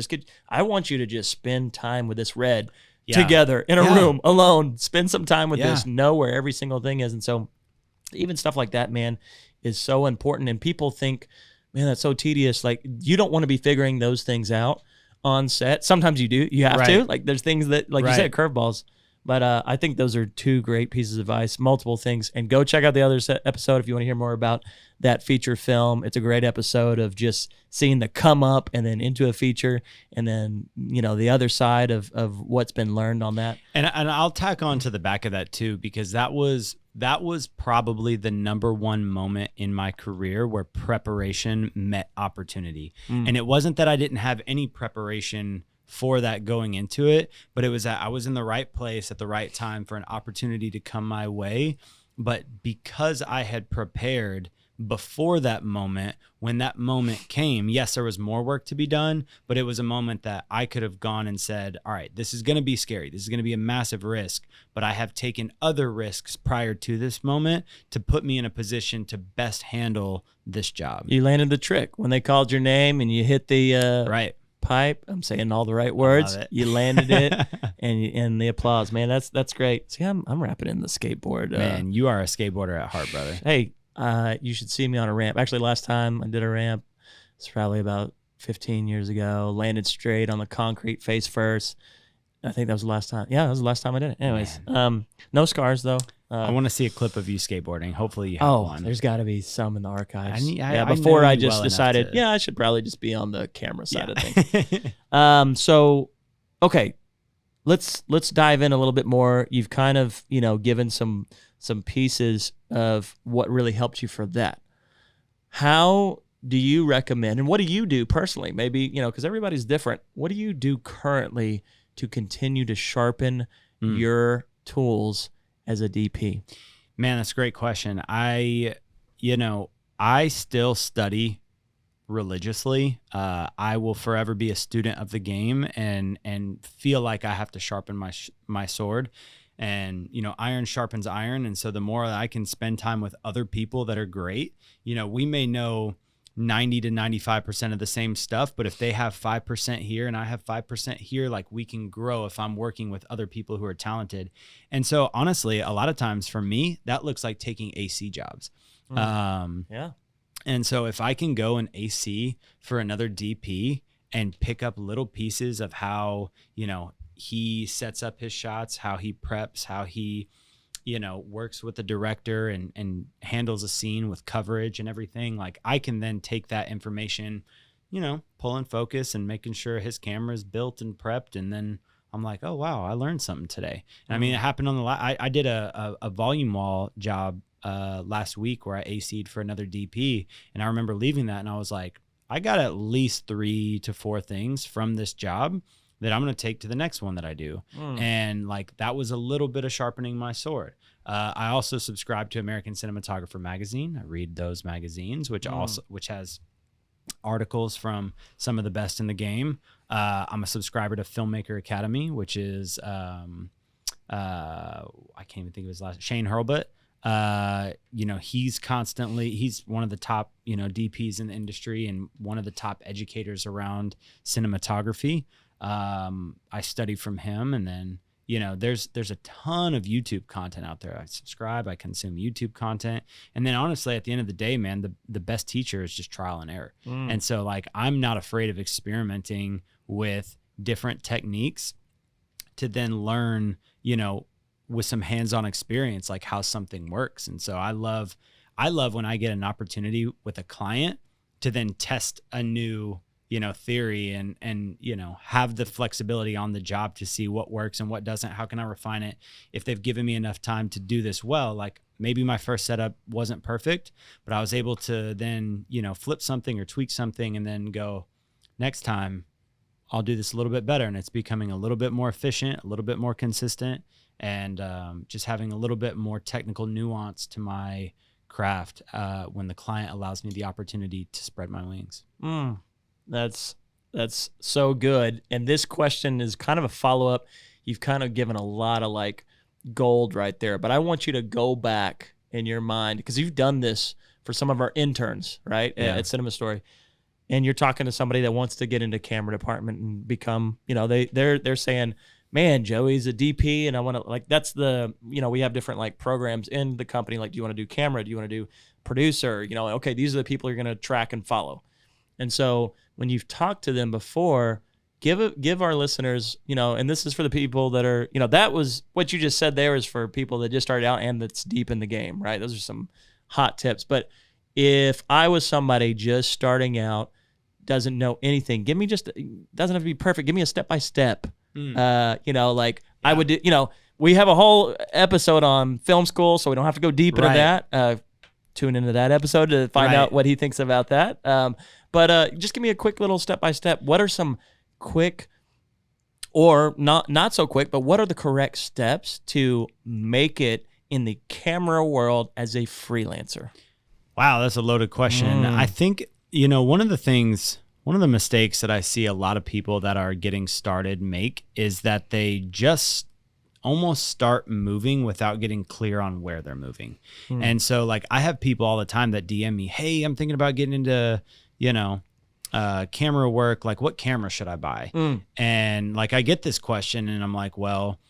I want you to just spend time with this Red together in a room alone, spend some time with this, know where every single thing is. And so even stuff like that, man, is so important. And people think, man, that's so tedious. Like, you don't want to be figuring those things out on set. Sometimes you do. You have to. Like, there's things that, like you said, curveballs. But I think those are 2 great pieces of advice, multiple things. And go check out the other episode if you want to hear more about that feature film. It's a great episode of just seeing the come up and then into a feature, and then, the other side of what's been learned on that. And I'll tack on to the back of that too, because that was probably the number one moment in my career where preparation met opportunity. And it wasn't that I didn't have any preparation for that going into it, but it was that I was in the right place at the right time for an opportunity to come my way. But because I had prepared before that moment, when that moment came, yes, there was more work to be done, but it was a moment that I could have gone and said, all right, this is going to be scary. This is going to be a massive risk, but I have taken other risks prior to this moment to put me in a position to best handle this job. You landed the trick when they called your name and you hit the pipe. I'm saying all the right words. You landed it, and the applause, man. That's great. See, I'm wrapping in the skateboard. Man, you are a skateboarder at heart, brother. Hey, you should see me on a ramp. Actually, last time I did a ramp, it's probably about 15 years ago. Landed straight on the concrete face first. I think that was the last time. Yeah, that was the last time I did it. Anyways, no scars though. I want to see a clip of you skateboarding. Hopefully you have one. There's got to be some in the archives. Before I just decided, I should probably just be on the camera side of things. So, okay, let's dive in a little bit more. You've kind of, given some pieces of what really helped you for that. How do you recommend, and what do you do personally? Maybe, because everybody's different. What do you do currently to continue to sharpen your tools as a DP? Man, that's a great question. I still study religiously. I will forever be a student of the game and feel like I have to sharpen my sword. And, iron sharpens iron. And so the more I can spend time with other people that are great, we may know 90 to 95% of the same stuff, but if they have 5% here and I have 5% here, like we can grow if I'm working with other people who are talented. And so honestly, a lot of times for me, that looks like taking AC jobs. Yeah. And so if I can go and AC for another DP and pick up little pieces of how, he sets up his shots, how he preps, how he, works with the director and handles a scene with coverage and everything, like I can then take that information, pull in focus and making sure his camera is built and prepped. And then I'm like, oh, wow, I learned something today. And I mean, it happened on I did a volume wall job last week where I AC'd for another DP. And I remember leaving that and I was like, I got at least 3 to 4 things from this job that I'm going to take to the next one that I do. And like, that was a little bit of sharpening my sword. I also subscribe to American Cinematographer magazine. I read those magazines, which has articles from some of the best in the game. I'm a subscriber to Filmmaker Academy, which is, I can't even think of his last, Shane Hurlbut. He's one of the top, DPs in the industry and one of the top educators around cinematography. I study from him, and then, there's a ton of YouTube content out there. I subscribe, I consume YouTube content. And then honestly, at the end of the day, man, the best teacher is just trial and error. And so like, I'm not afraid of experimenting with different techniques to then learn, with some hands-on experience, like how something works. And so I love when I get an opportunity with a client to then test a new, theory and, have the flexibility on the job to see what works and what doesn't. How can I refine it? If they've given me enough time to do this well, like maybe my first setup wasn't perfect, but I was able to then, flip something or tweak something and then go, next time I'll do this a little bit better. And it's becoming a little bit more efficient, a little bit more consistent, and just having a little bit more technical nuance to my craft when the client allows me the opportunity to spread my wings. That's so good. And this question is kind of a follow-up. You've kind of given a lot of like gold right there, but I want you to go back in your mind, because you've done this for some of our interns, right? Yeah. At Cinema Story. And you're talking to somebody that wants to get into camera department and become, they're saying, man, Joey's a DP and I want to, like, that's the, we have different like programs in the company. Like, do you want to do camera? Do you want to do producer? Okay, these are the people you're going to track and follow. And so when you've talked to them before, give our listeners, and this is for the people that are, that was what you just said there is for people that just started out and that's deep in the game, right? Those are some hot tips. But if I was somebody just starting out, doesn't know anything, give me doesn't have to be perfect. Give me a step-by-step. I would do, we have a whole episode on film school, so we don't have to go deep into that. Tune into that episode to find out what he thinks about that. But just give me a quick little step-by-step. What are some quick or not so quick, but what are the correct steps to make it in the camera world as a freelancer? Wow, that's a loaded question. I think, one of the mistakes that I see a lot of people that are getting started make is that they just almost start moving without getting clear on where they're moving. And so like, I have people all the time that DM me, hey, I'm thinking about getting into, camera work. Like, what camera should I buy? And like, I get this question and I'm like, well,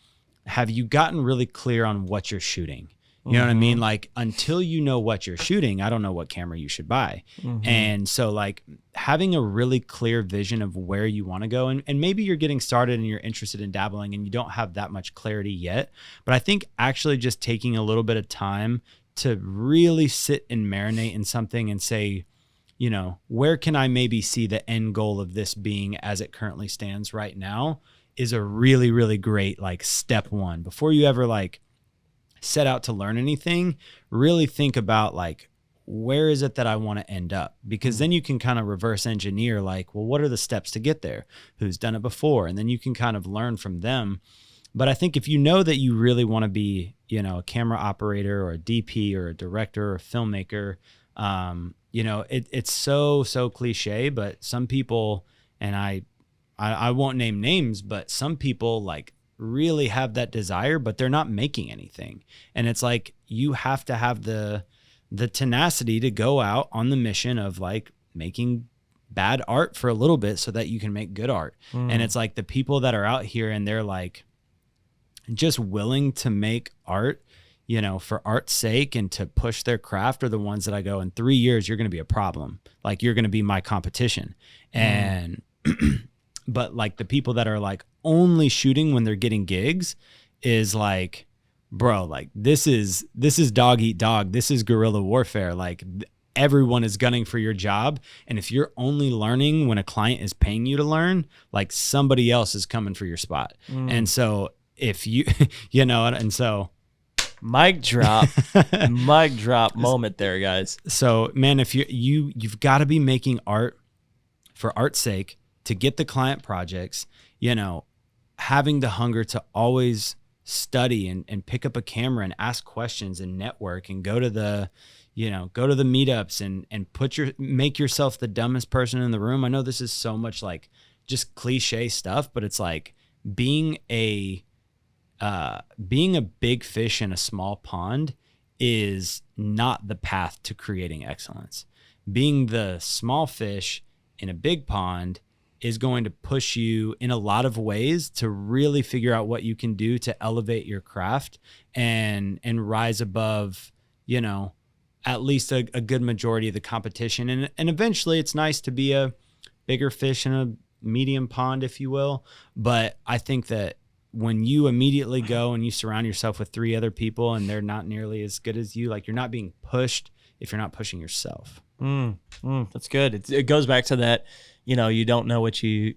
have you gotten really clear on what you're shooting? You know what I mean? Like, until you know what you're shooting, I don't know what camera you should buy. And so like, having a really clear vision of where you want to go, and maybe you're getting started and you're interested in dabbling and you don't have that much clarity yet. But I think actually just taking a little bit of time to really sit and marinate in something and say, where can I maybe see the end goal of this being as it currently stands right now, is a really, really great like step one. Before you ever like set out to learn anything, really think about like, where is it that I want to end up? Because then you can kind of reverse engineer like, well, what are the steps to get there? Who's done it before? And then you can kind of learn from them. But I think if you know that you really want to be, a camera operator or a DP or a director or a filmmaker, it's so cliche, but some people, and I won't name names, but some people like really have that desire, but they're not making anything. And it's like, you have to have the tenacity to go out on the mission of like making bad art for a little bit so that you can make good art. And it's like the people that are out here and they're like just willing to make art, for art's sake and to push their craft, are the ones that I go, in 3 years, you're going to be a problem. Like, you're going to be my competition. And, but like the people that are like only shooting when they're getting gigs is like, bro, like this is dog eat dog. This is guerrilla warfare. Like, everyone is gunning for your job. And if you're only learning when a client is paying you to learn, like somebody else is coming for your spot. And so if you, and so mic drop, mic drop moment there, guys. So man, if you've got to be making art for art's sake to get the client projects, having the hunger to always study and pick up a camera and ask questions and network and go to the meetups and make yourself the dumbest person in the room. I know this is so much like just cliche stuff, but it's like being a big fish in a small pond is not the path to creating excellence. Being the small fish in a big pond is going to push you in a lot of ways to really figure out what you can do to elevate your craft and rise above, at least a good majority of the competition. And eventually it's nice to be a bigger fish in a medium pond, if you will. But I think that when you immediately go and you surround yourself with 3 other people and they're not nearly as good as you, like, you're not being pushed if you're not pushing yourself. That's good. It goes back to that, you don't know that you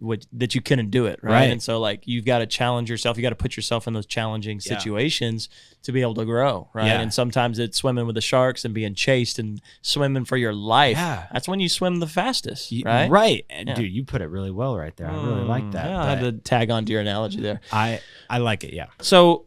couldn't do it. Right. And so like, you've got to challenge yourself. You got to put yourself in those challenging situations to be able to grow. Right. Yeah. And sometimes it's swimming with the sharks and being chased and swimming for your life. Yeah. That's when you swim the fastest. Right. Right. And dude, you put it really well right there. I really like that. Yeah, I had to tag on to your analogy there. I like it. Yeah. So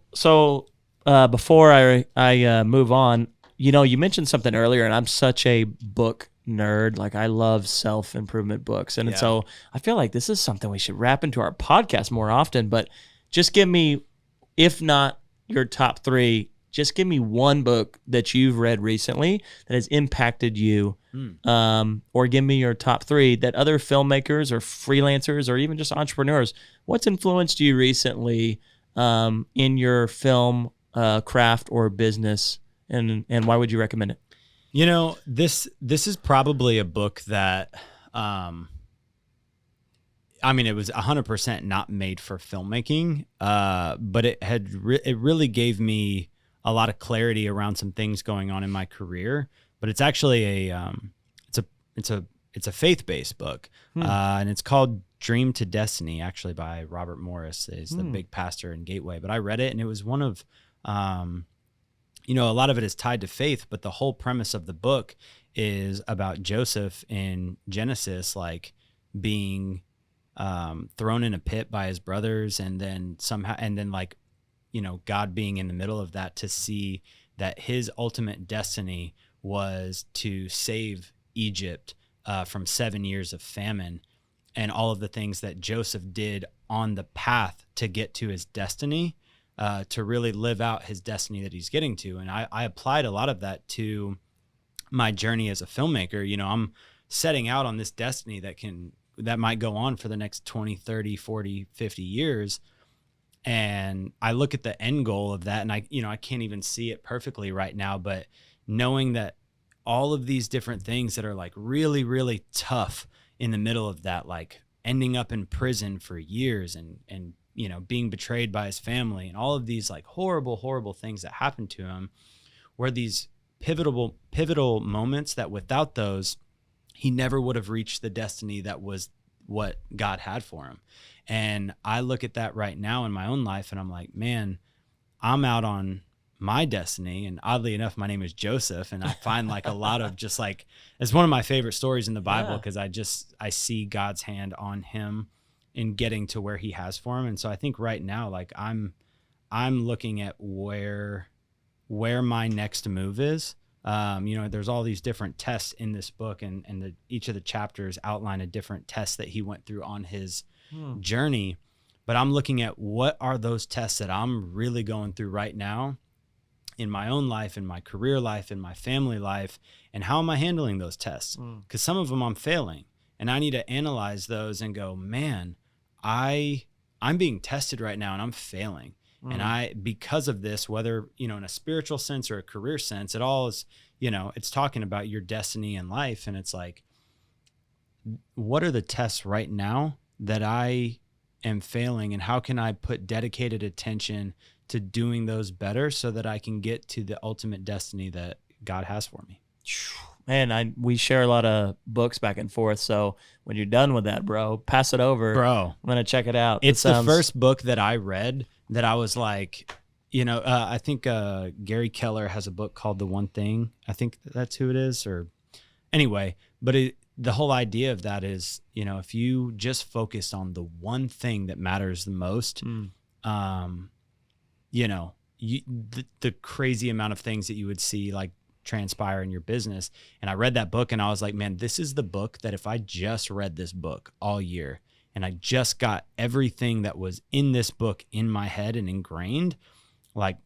before I move on, you mentioned something earlier, and I'm such a book nerd. Like, I love self-improvement books. And so I feel like this is something we should wrap into our podcast more often, but just give me, if not your top 3, just give me one book that you've read recently that has impacted you, or give me your top 3 that other filmmakers or freelancers or even just entrepreneurs, what's influenced you recently in your film craft or business, and why would you recommend it? This is probably a book that, it was 100% not made for filmmaking, but it really gave me a lot of clarity around some things going on in my career. But it's actually it's a faith-based book, and it's called Dream to Destiny, actually by Robert Morris, is the big pastor in Gateway. But I read it, and it was one of a lot of it is tied to faith, but the whole premise of the book is about Joseph in Genesis, like being thrown in a pit by his brothers, and then God being in the middle of that to see that his ultimate destiny was to save Egypt from 7 years of famine, and all of the things that Joseph did on the path to get to his destiny. To really live out his destiny that he's getting to. And I applied a lot of that to my journey as a filmmaker. I'm setting out on this destiny that might go on for the next 20, 30, 40, 50 years. And I look at the end goal of that, and I can't even see it perfectly right now, but knowing that all of these different things that are like really, really tough in the middle of that, like ending up in prison for years and being betrayed by his family and all of these like horrible things that happened to him, were these pivotal moments that without those, he never would have reached the destiny that was what God had for him. And I look at that right now in my own life, and I'm like, man, I'm out on my destiny. And oddly enough, my name is Joseph. And I find like a lot of just like, it's one of my favorite stories in the Bible, because I see God's hand on him in getting to where he has for him. And so I think right now, like I'm looking at where my next move is, There's all these different tests in this book, and each of the chapters outline a different test that he went through on his journey. But I'm looking at what are those tests that I'm really going through right now in my own life, in my career life, in my family life, and how am I handling those tests? Because some of them I'm failing, and I need to analyze those and go, man, I'm being tested right now and I'm failing. And because of this, whether, in a spiritual sense or a career sense, it all is, it's talking about your destiny in life. And it's like, what are the tests right now that I am failing, and how can I put dedicated attention to doing those better so that I can get to the ultimate destiny that God has for me? Man, we share a lot of books back and forth. So when you're done with that, bro, pass it over. Bro, I'm going to check it out. It's the first book that I read that I was like, I think Gary Keller has a book called The One Thing. I think that's who it is. Or anyway, but the whole idea of that is, if you just focus on the one thing that matters the most, the crazy amount of things that you would see like transpire in your business. And I read that book and I was like, man, this is the book that if I just read this book all year and I just got everything that was in this book in my head and ingrained, like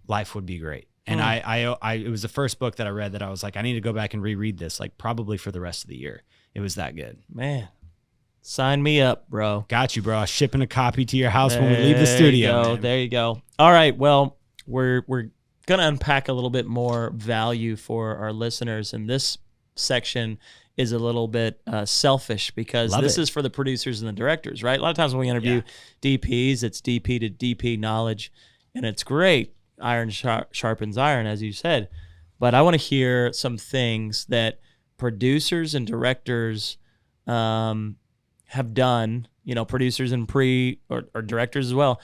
life would be great. And it was the first book that I read that I was like, I need to go back and reread this, like probably for the rest of the year. It was that good. Man, sign me up, bro. Got you, bro. I'll ship in a copy to your house when we leave the studio. There you go. All right. Well, we're going to unpack a little bit more value for our listeners. And this section is a little bit selfish because this is for the producers and the directors, right? A lot of times when we interview DPs, it's DP to DP knowledge, and it's great. Iron sharpens iron, as you said. But I want to hear some things that producers and directors have done, producers and or directors as well,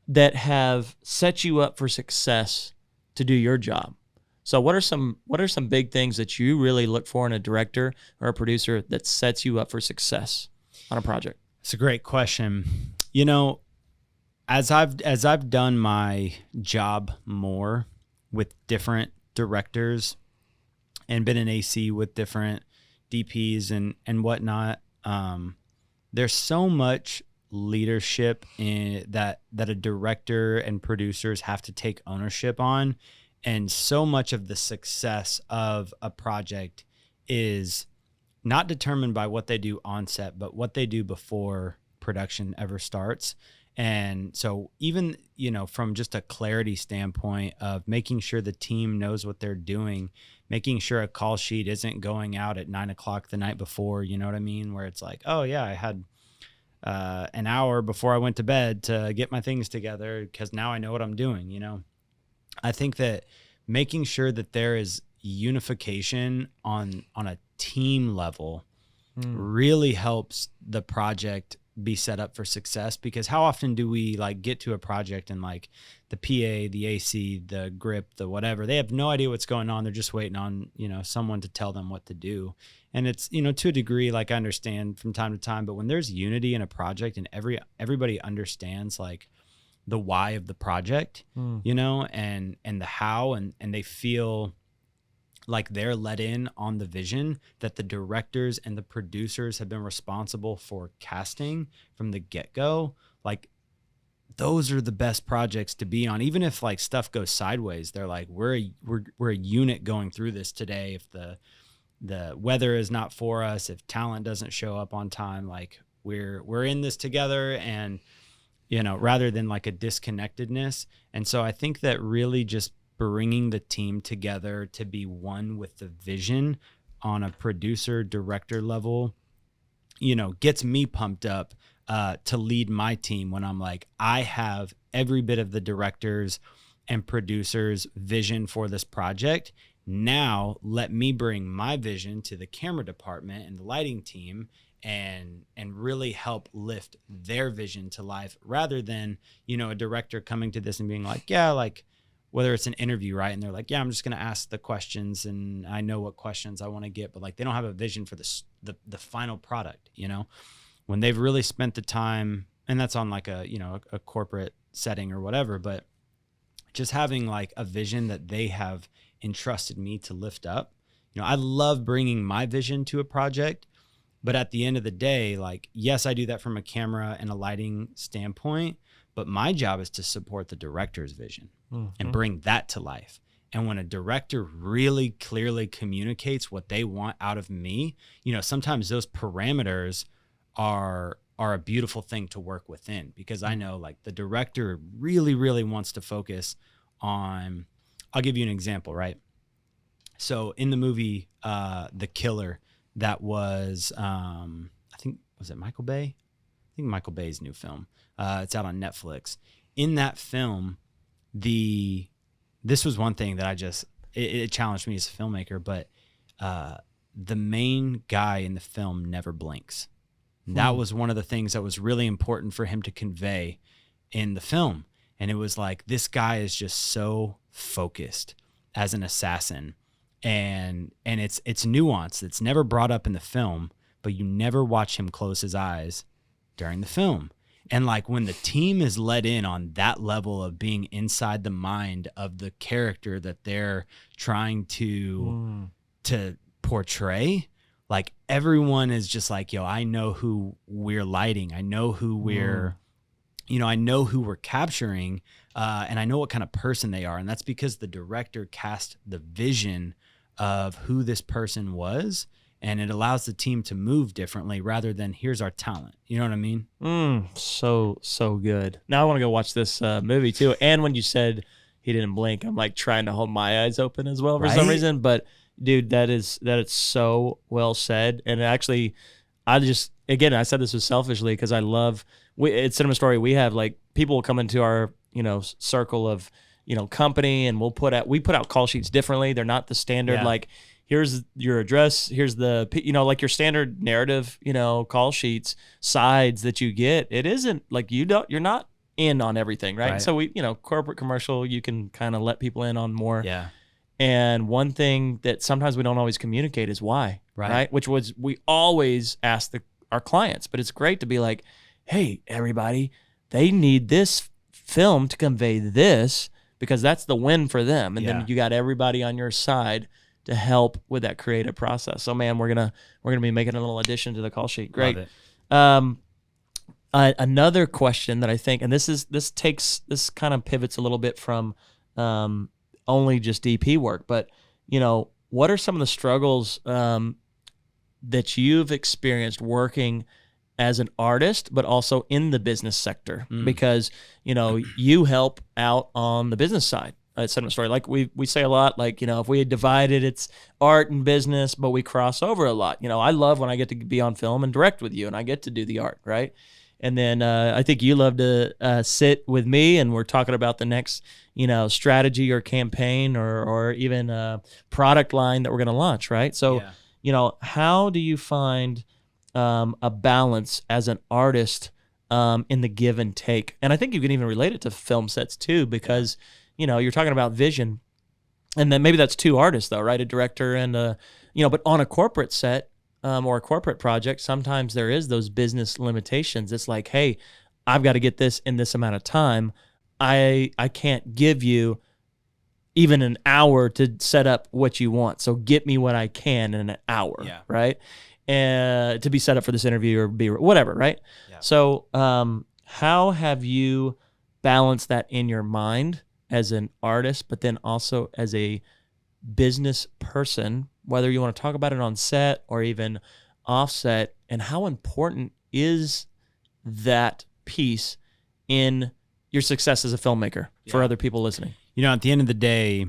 that have set you up for success to do your job. So what are some big things that you really look for in a director or a producer that sets you up for success on a project? It's a great question. As I've done my job more with different directors and been an AC with different DPs and whatnot, there's so much leadership in that a director and producers have to take ownership on, and so much of the success of a project is not determined by what they do on set, but what they do before production ever starts. And so even, from just a clarity standpoint of making sure the team knows what they're doing, making sure a call sheet isn't going out at 9:00 the night before, you know what I mean? Where it's like, oh yeah, I had an hour before I went to bed to get my things together because now I know what I'm doing, I think that making sure that there is unification on a team level really helps the project be set up for success. Because how often do we like get to a project and like the PA, the AC, the grip, the whatever, they have no idea what's going on. They're just waiting on, someone to tell them what to do. And it's, to a degree, like I understand from time to time, but when there's unity in a project and everybody understands like the why of the project, and the how, and they feel like they're let in on the vision that the directors and the producers have been responsible for casting from the get-go, like those are the best projects to be on. Even if like stuff goes sideways, they're like, we're a unit going through this today. If the weather is not for us, if talent doesn't show up on time, like we're in this together, and rather than like a disconnectedness. And so I think that really just bringing the team together to be one with the vision on a producer director level, gets me pumped up to lead my team when I'm like, I have every bit of the directors and producers vision for this project. Now let me bring my vision to the camera department and the lighting team and really help lift their vision to life, rather than, a director coming to this and being like, yeah, like whether it's an interview, right? And they're like, yeah, I'm just going to ask the questions and I know what questions I want to get, but like, they don't have a vision for the final product, when they've really spent the time, and that's on like a corporate setting or whatever, but just having like a vision that they have entrusted me to lift up. I love bringing my vision to a project, but at the end of the day, like, yes, I do that from a camera and a lighting standpoint, but my job is to support the director's vision and bring that to life. And when a director really clearly communicates what they want out of me, sometimes those parameters are a beautiful thing to work within, because I know like the director really, really wants to focus on, I'll give you an example, right? So in the movie, The Killer, that was, I think, was it Michael Bay? I think Michael Bay's new film. It's out on Netflix. In that film, this was one thing that it challenged me as a filmmaker, but the main guy in the film never blinks. That was one of the things that was really important for him to convey in the film. And it was like, this guy is just so focused as an assassin. And it's nuanced. It's never brought up in the film, but you never watch him close his eyes during the film. And like when the team is let in on that level of being inside the mind of the character that they're trying to portray, like everyone is just like, yo, I know who we're lighting. I know who we're, I know who we're capturing, and I know what kind of person they are. And that's because the director cast the vision of who this person was, and it allows the team to move differently rather than here's our talent. You know what I mean? So good. Now I want to go watch this movie too. And when you said he didn't blink, I'm like trying to hold my eyes open as well for some reason. But dude, that is so well said. And actually, I said this was selfishly because I love, at Cinema Story, we have like people will come into our, circle of, company, and we put out call sheets differently. They're not the standard, like, here's your address, here's the, like your standard narrative, call sheets, sides that you get. It isn't like you're not in on everything, right? So we, corporate commercial, you can kind of let people in on more. Yeah. And one thing that sometimes we don't always communicate is why, right? Which was, we always ask our clients, but it's great to be like, hey, everybody, they need this film to convey this, because that's the win for them. And then you got everybody on your side to help with that creative process. So man, we're gonna be making a little addition to the call sheet. Great. Another question that I think, and this kind of pivots a little bit from only just DP work, but what are some of the struggles that you've experienced working as an artist, but also in the business sector? Because you help out on the business side at Cinema Story. Like we say a lot, like, if we had divided, it's art and business, but we cross over a lot. I love when I get to be on film and direct with you and I get to do the art, right? And then I think you love to sit with me and we're talking about the next, strategy or campaign or even a product line that we're going to launch, right? So, how do you find a balance as an artist in the give and take? And I think you can even relate it to film sets too, because you're talking about vision, and then maybe that's two artists though, right? A director and but on a corporate set or a corporate project, sometimes there is those business limitations. It's like, hey, I've got to get this in this amount of time. I can't give you even an hour to set up what you want. So get me what I can in an hour, right? And to be set up for this interview or be whatever, right? Yeah. So how have you balanced that in your mind as an artist, but then also as a business person, whether you want to talk about it on set or even offset, and how important is that piece in your success as a filmmaker for other people listening? At the end of the day,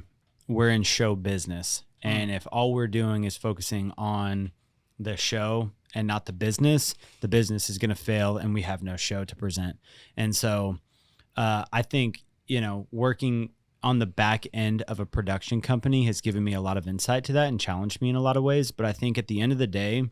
we're in show business. And if all we're doing is focusing on the show and not the business is going to fail and we have no show to present. And so I think, working on the back end of a production company has given me a lot of insight to that and challenged me in a lot of ways. But I think at the end of the day,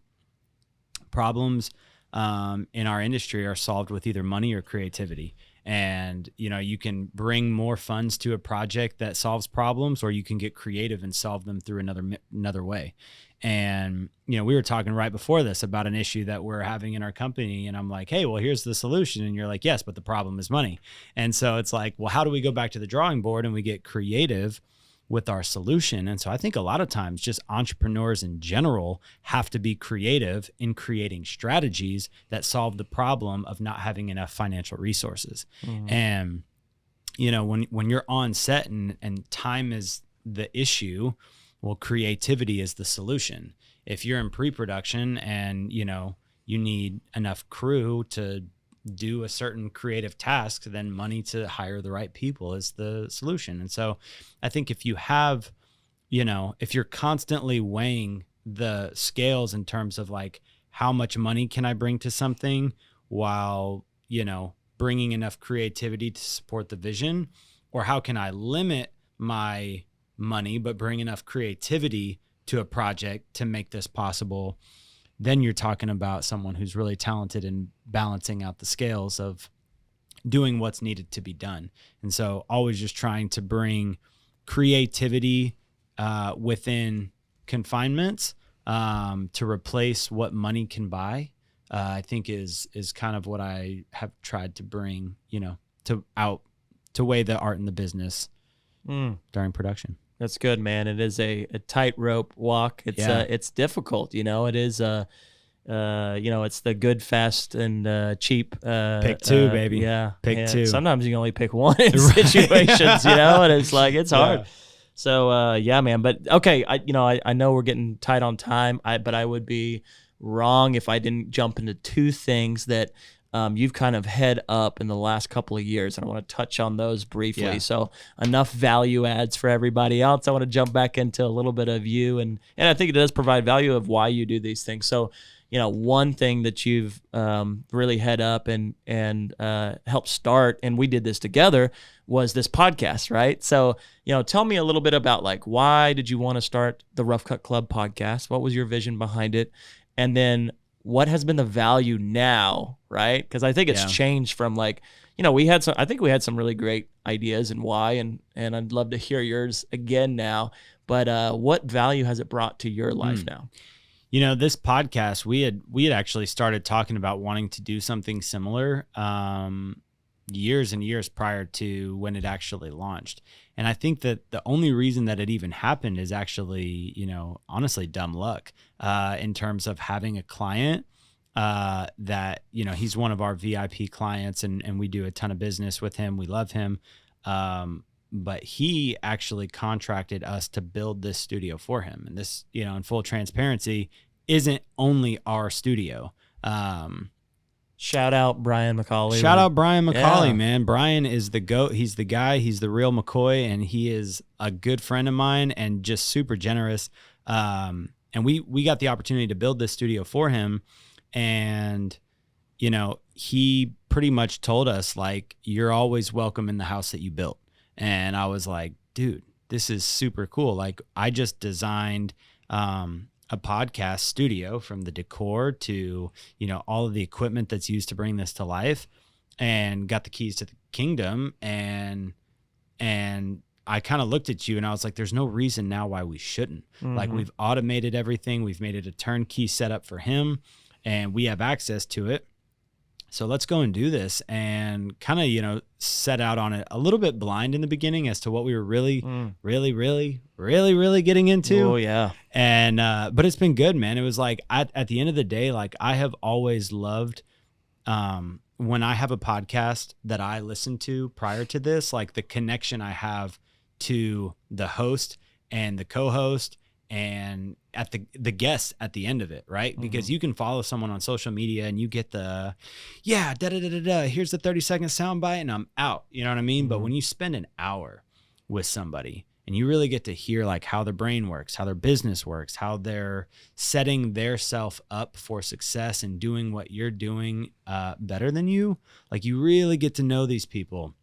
problems in our industry are solved with either money or creativity. And, you can bring more funds to a project that solves problems, or you can get creative and solve them through another way. And, we were talking right before this about an issue that we're having in our company. And I'm like, hey, well, here's the solution. And you're like, yes, but the problem is money. And so it's like, well, how do we go back to the drawing board and we get creative with our solution. And so I think a lot of times just entrepreneurs in general have to be creative in creating strategies that solve the problem of not having enough financial resources. And, you know, when you're on set and time is the issue, well, creativity is the solution. If you're in pre-production and, you know, you need enough crew to do a certain creative task, then money to hire the right people is the solution. And so I think if you have, you know, if you're constantly weighing the scales in terms of like, how much money can I bring to something while, you know, bringing enough creativity to support the vision, or how can I limit my money but bring enough creativity to a project to make this possible, then you're talking about someone who's really talented in balancing out the scales of doing what's needed to be done. And so always just trying to bring creativity within confinements to replace what money can buy, I think is kind of what I have tried to bring, you know, to weigh the art and the business during production. That's good, man. It is a tightrope walk. It's difficult, you know. It is you know, it's the good, fast, and cheap. Pick two, baby. Yeah, pick two. Sometimes you can only pick one in situations, you know, and it's like it's hard. So yeah, man. But okay, I know we're getting tight on time. But I would be wrong if I didn't jump into two things that you've kind of head up in the last couple of years, and I want to touch on those briefly. Yeah. So enough value adds for everybody else. I want to jump back into a little bit of you, and I think it does provide value of why you do these things. So, you know, one thing that you've really head up and helped start, and we did this together, was this podcast, right? So, you know, tell me a little bit about like, why did you want to start the Rough Cut Club podcast? What was your vision behind it? And then what has been the value now, right? Because I think it's changed from like, you know, I think we had some really great ideas and why, and I'd love to hear yours again now. But what value has it brought to your life now? You know, this podcast, we had actually started talking about wanting to do something similar years and years prior to when it actually launched. And I think that the only reason that it even happened is actually, you know, honestly, dumb luck in terms of having a client that, you know, he's one of our VIP clients and we do a ton of business with him. We love him. But he actually contracted us to build this studio for him. And this, you know, in full transparency, isn't only our studio. Shout out Brian McCauley. Shout out Brian McCauley, man. Brian is the GOAT. He's the guy. He's the real McCoy, and he is a good friend of mine and just super generous. And we got the opportunity to build this studio for him. And, you know, he pretty much told us, like, you're always welcome in the house that you built. And I was like, dude, this is super cool. Like, I just designed a podcast studio, from the decor to, you know, all of the equipment that's used to bring this to life, and got the keys to the kingdom. And I kind of looked at you and I was like, there's no reason now why we shouldn't. Like, we've automated everything. We've made it a turnkey setup for him, and we have access to it. So let's go and do this, and kind of, you know, set out on it a little bit blind in the beginning as to what we were really getting into. Oh yeah. And, but it's been good, man. It was like, at the end of the day, like, I have always loved, when I have a podcast that I listen to prior to this, like the connection I have to the host and the co-host and at the guests at the end of it, right? Because you can follow someone on social media and you get the, here's the 30-second soundbite and I'm out. You know what I mean? But when you spend an hour with somebody and you really get to hear like how their brain works, how their business works, how they're setting their self up for success and doing what you're doing better than you, like, you really get to know these people.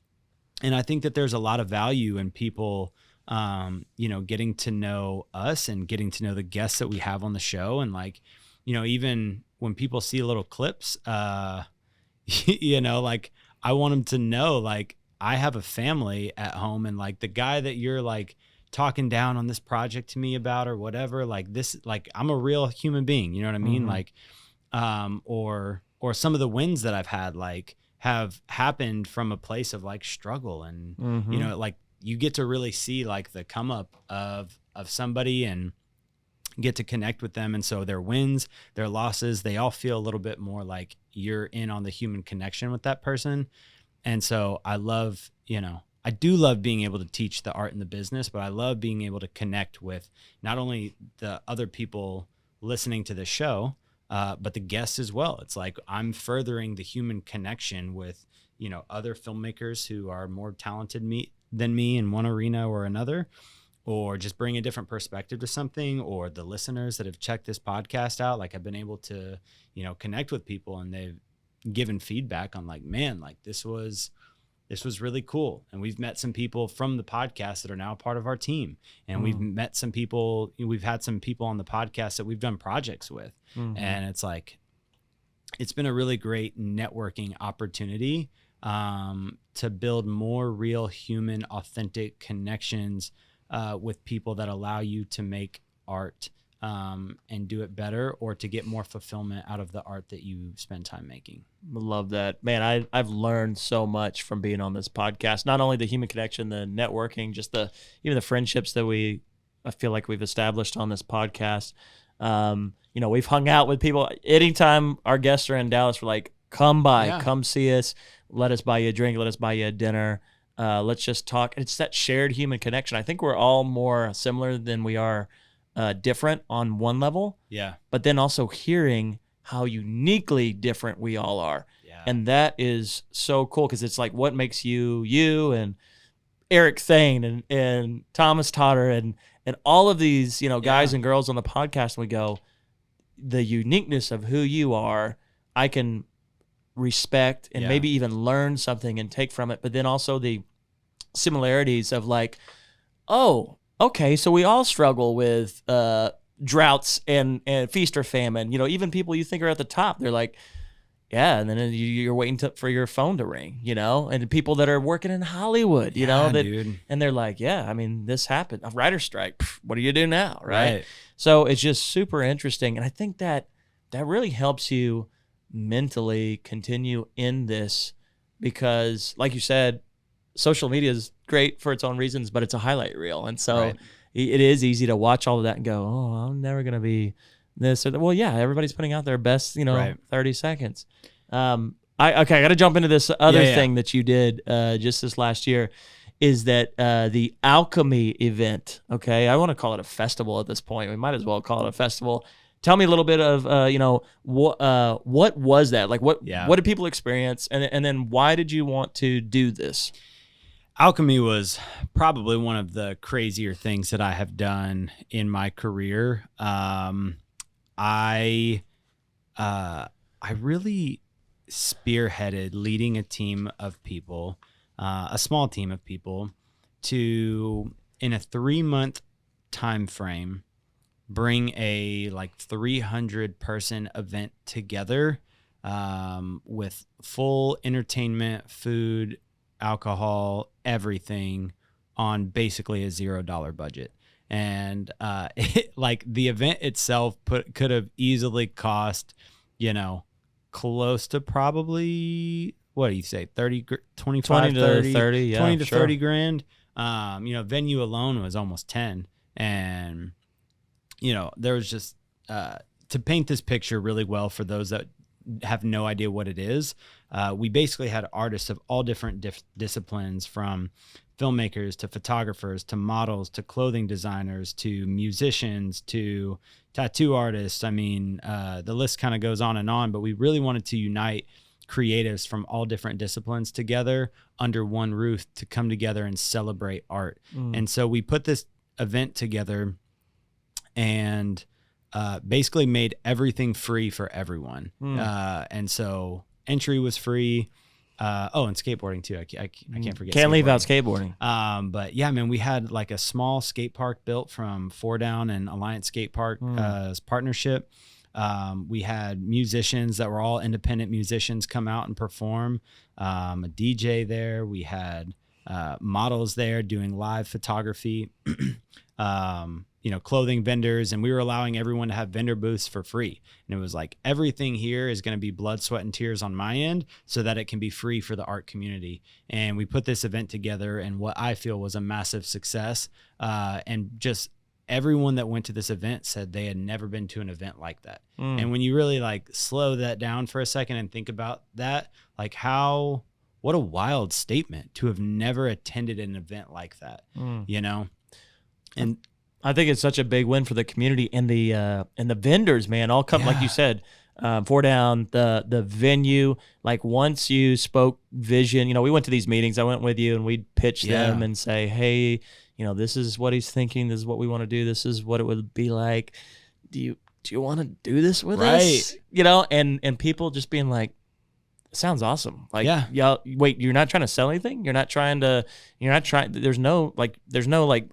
And I think that there's a lot of value in people, you know, getting to know us and getting to know the guests that we have on the show. And like, you know, even when people see little clips, you know, like, I want them to know, like, I have a family at home, and like the guy that you're like talking down on this project to me about or whatever, like this, like, I'm a real human being, you know what I mean? Like, or some of the wins that I've had, like, have happened from a place of like struggle and, you know, like, you get to really see like the come up of somebody and get to connect with them. And so their wins, their losses, they all feel a little bit more like you're in on the human connection with that person. And so I love, I do love being able to teach the art and the business, but I love being able to connect with not only the other people listening to the show, but the guests as well. It's like I'm furthering the human connection with, other filmmakers who are more talented than me in one arena or another, or just bring a different perspective to something, or the listeners that have checked this podcast out. Like I've been able to, connect with people, and they've given feedback on like, man, like this was really cool. And we've met some people from the podcast that are now part of our team. And we've met some people, we've had some people on the podcast that we've done projects with. And it's like, it's been a really great networking opportunity to build more real human, authentic connections with people that allow you to make art and do it better, or to get more fulfillment out of the art that you spend time making. Love that, man. I've learned so much from being on this podcast. Not only the human connection, the networking, just even the friendships that I feel like we've established on this podcast. We've hung out with people. Anytime our guests are in Dallas, we're like, come by, come see us. Let us buy you a drink. Let us buy you a dinner. Let's just talk. It's that shared human connection. I think we're all more similar than we are different on one level. Yeah. But then also hearing how uniquely different we all are. Yeah. And that is so cool, because it's like, what makes you and Eric Thane and Thomas Totter and all of these, guys and girls on the podcast, and we go, the uniqueness of who you are, I can respect and maybe even learn something and take from it. But then also the similarities of like, oh, okay, so we all struggle with droughts and feast or famine. Even people you think are at the top, they're like, yeah, and then you're waiting for your phone to ring, and people that are working in Hollywood, dude. And they're like, yeah, I mean, this happened, a writer's strike. What do you do now, right? So it's just super interesting, and I think that really helps you mentally continue in this, because, like you said, social media is great for its own reasons, but it's a highlight reel. And so it is easy to watch all of that and go, oh, I'm never going to be this or that. Well, yeah, everybody's putting out their best, 30 seconds. I got to jump into this other thing that you did just this last year, is that the Alchemy event. Okay. I want to call it a festival at this point. We might as well call it a festival. Tell me a little bit of, what was that? Like, what did people experience? And then why did you want to do this? Alchemy was probably one of the crazier things that I have done in my career. I really spearheaded leading a team of people, a small team of people, to, in a 3-month time frame, bring a like 300 person event together, with full entertainment, food, alcohol, everything, on basically a $0 budget. And like the event itself could have easily cost, close to probably, what do you say, 30 to 30 grand. Venue alone was almost 10. And there was just, to paint this picture really well for those that have no idea what it is, we basically had artists of all different disciplines, from filmmakers to photographers to models to clothing designers to musicians to tattoo artists. I mean, the list kind of goes on, but we really wanted to unite creatives from all different disciplines together under one roof to come together and celebrate art. And so we put this event together and basically made everything free for everyone. And so entry was free. And skateboarding too. I can't forget. Can't leave out skateboarding. But yeah, man, we had like a small skate park built from Four Down and Alliance Skate Park as partnership. We had musicians that were all independent musicians come out and perform. A DJ there. We had models there doing live photography. clothing vendors, and we were allowing everyone to have vendor booths for free. And it was like, everything here is going to be blood, sweat, and tears on my end so that it can be free for the art community. And we put this event together, and what I feel was a massive success. And just everyone that went to this event said they had never been to an event like that. And when you really like slow that down for a second and think about that, like what a wild statement to have never attended an event like that, And I think it's such a big win for the community and the vendors, man. All come, like you said, 4 Down, the venue. Like once you spoke vision, we went to these meetings. I went with you, and we'd pitch them and say, hey, this is what he's thinking. This is what we want to do. This is what it would be like. Do you want to do this with us? And people just being like, sounds awesome. Like, wait, you're not trying to sell anything? There's no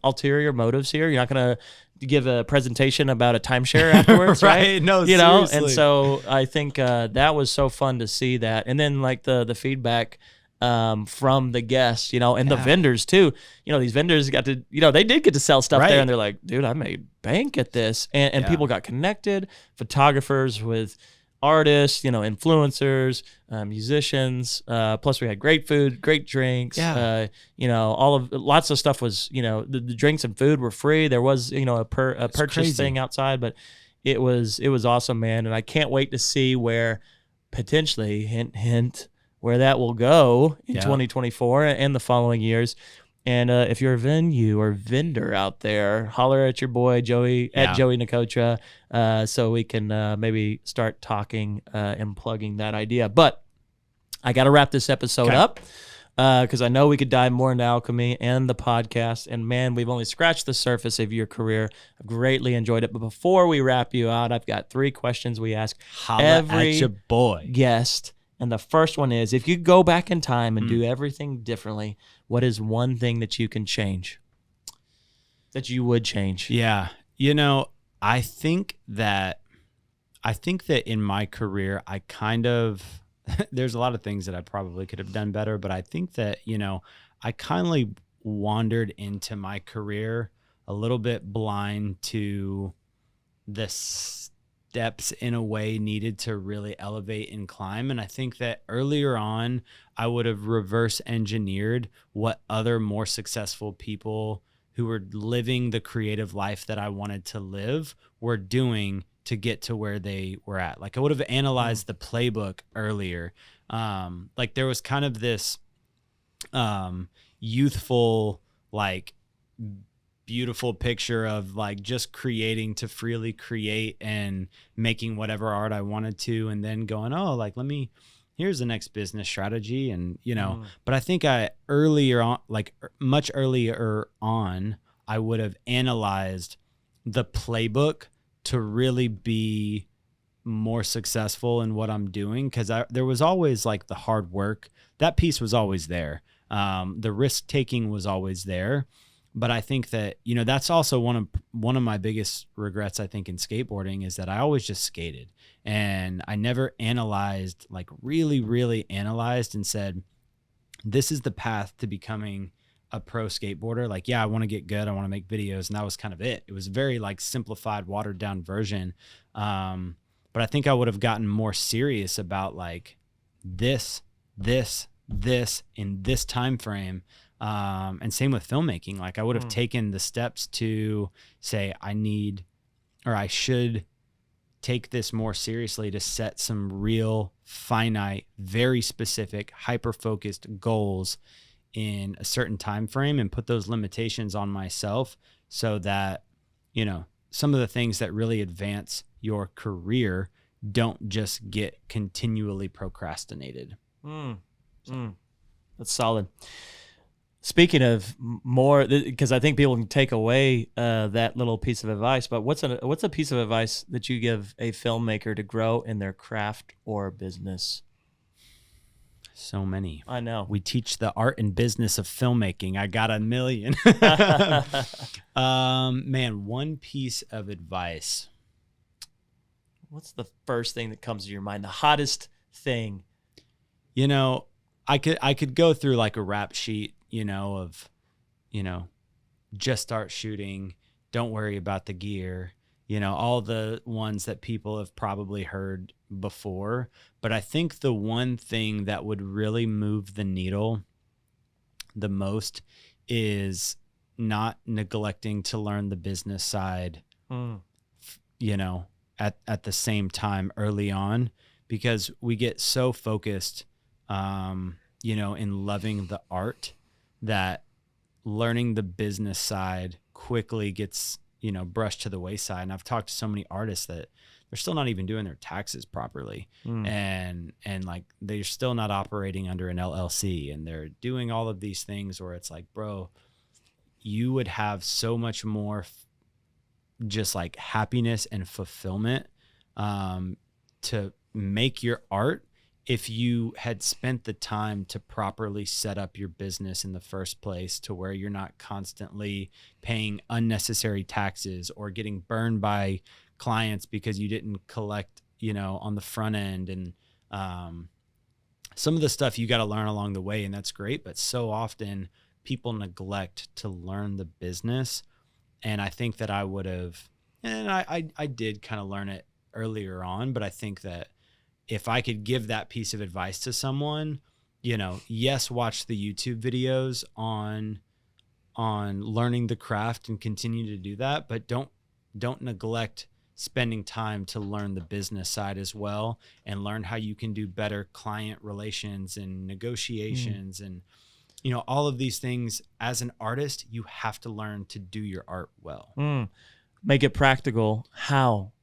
ulterior motives here. You're not going to give a presentation about a timeshare afterwards, right? No, seriously. And so I think that was so fun to see that. And then like the feedback from the guests, and the vendors too. These vendors got to, they did get to sell stuff there, and they're like, dude, I made bank at this. And people got connected, photographers with artists, influencers, musicians, plus we had great food, great drinks, lots of stuff was, the drinks and food were free. There was, a purchase thing outside, but it was awesome, man. And I can't wait to see where potentially, hint, hint, where that will go in 2024 and the following years. And if you're a venue or vendor out there, holler at your boy Joey at Joey Nicotra, so we can maybe start talking and plugging that idea. But I got to wrap this episode up because I know we could dive more into alchemy and the podcast. And man, we've only scratched the surface of your career. I've greatly enjoyed it. But before we wrap you out, I've got 3 questions we ask every at your boy guest. And the first one is, if you could go back in time and do everything differently, what is one thing that you can change? That you would change? Yeah. I think that in my career, I there's a lot of things that I probably could have done better, but I think that, I kindly wandered into my career a little bit blind to the steps in a way needed to really elevate and climb. And I think that earlier on, I would have reverse engineered what other more successful people who were living the creative life that I wanted to live were doing to get to where they were at. Like I would have analyzed the playbook earlier. Like there was kind of this youthful, like beautiful picture of like just creating to freely create and making whatever art I wanted to, and then going, oh, like here's the next business strategy. And, but I think much earlier on, I would have analyzed the playbook to really be more successful in what I'm doing. Cause there was always like the hard work. That piece was always there. The risk taking was always there. But I think that, that's also one of my biggest regrets, I think, in skateboarding is that I always just skated and I never analyzed, like really, really analyzed and said, this is the path to becoming a pro skateboarder. Like, I want to get good. I want to make videos. And that was kind of it. It was a very like simplified, watered down version. But I think I would have gotten more serious about like this in this time frame. And same with filmmaking. Like I would have taken the steps to say, I should take this more seriously to set some real finite, very specific, hyper-focused goals in a certain time frame and put those limitations on myself so that, some of the things that really advance your career don't just get continually procrastinated. That's solid. Speaking of more, because I think people can take away that little piece of advice, but what's a piece of advice that you give a filmmaker to grow in their craft or business? So many. I know. We teach the art and business of filmmaking. I got a million. Man, one piece of advice. What's the first thing that comes to your mind? The hottest thing? I could go through like a rap sheet, of, just start shooting, don't worry about the gear, all the ones that people have probably heard before. But I think the one thing that would really move the needle the most is not neglecting to learn the business side, at the same time early on, because we get so focused, in loving the art that learning the business side quickly gets, brushed to the wayside. And I've talked to so many artists that they're still not even doing their taxes properly. And like, they're still not operating under an LLC, and they're doing all of these things where it's like, bro, you would have so much more just like happiness and fulfillment to make your art if you had spent the time to properly set up your business in the first place, to where you're not constantly paying unnecessary taxes or getting burned by clients because you didn't collect, on the front end. And some of the stuff you got to learn along the way, and that's great. But so often people neglect to learn the business. And I think that I would have, and I did kind of learn it earlier on, but I think that if I could give that piece of advice to someone, yes, watch the YouTube videos on learning the craft and continue to do that, but don't neglect spending time to learn the business side as well, and learn how you can do better client relations and negotiations and all of these things. As an artist, you have to learn to do your art well. Make it practical. How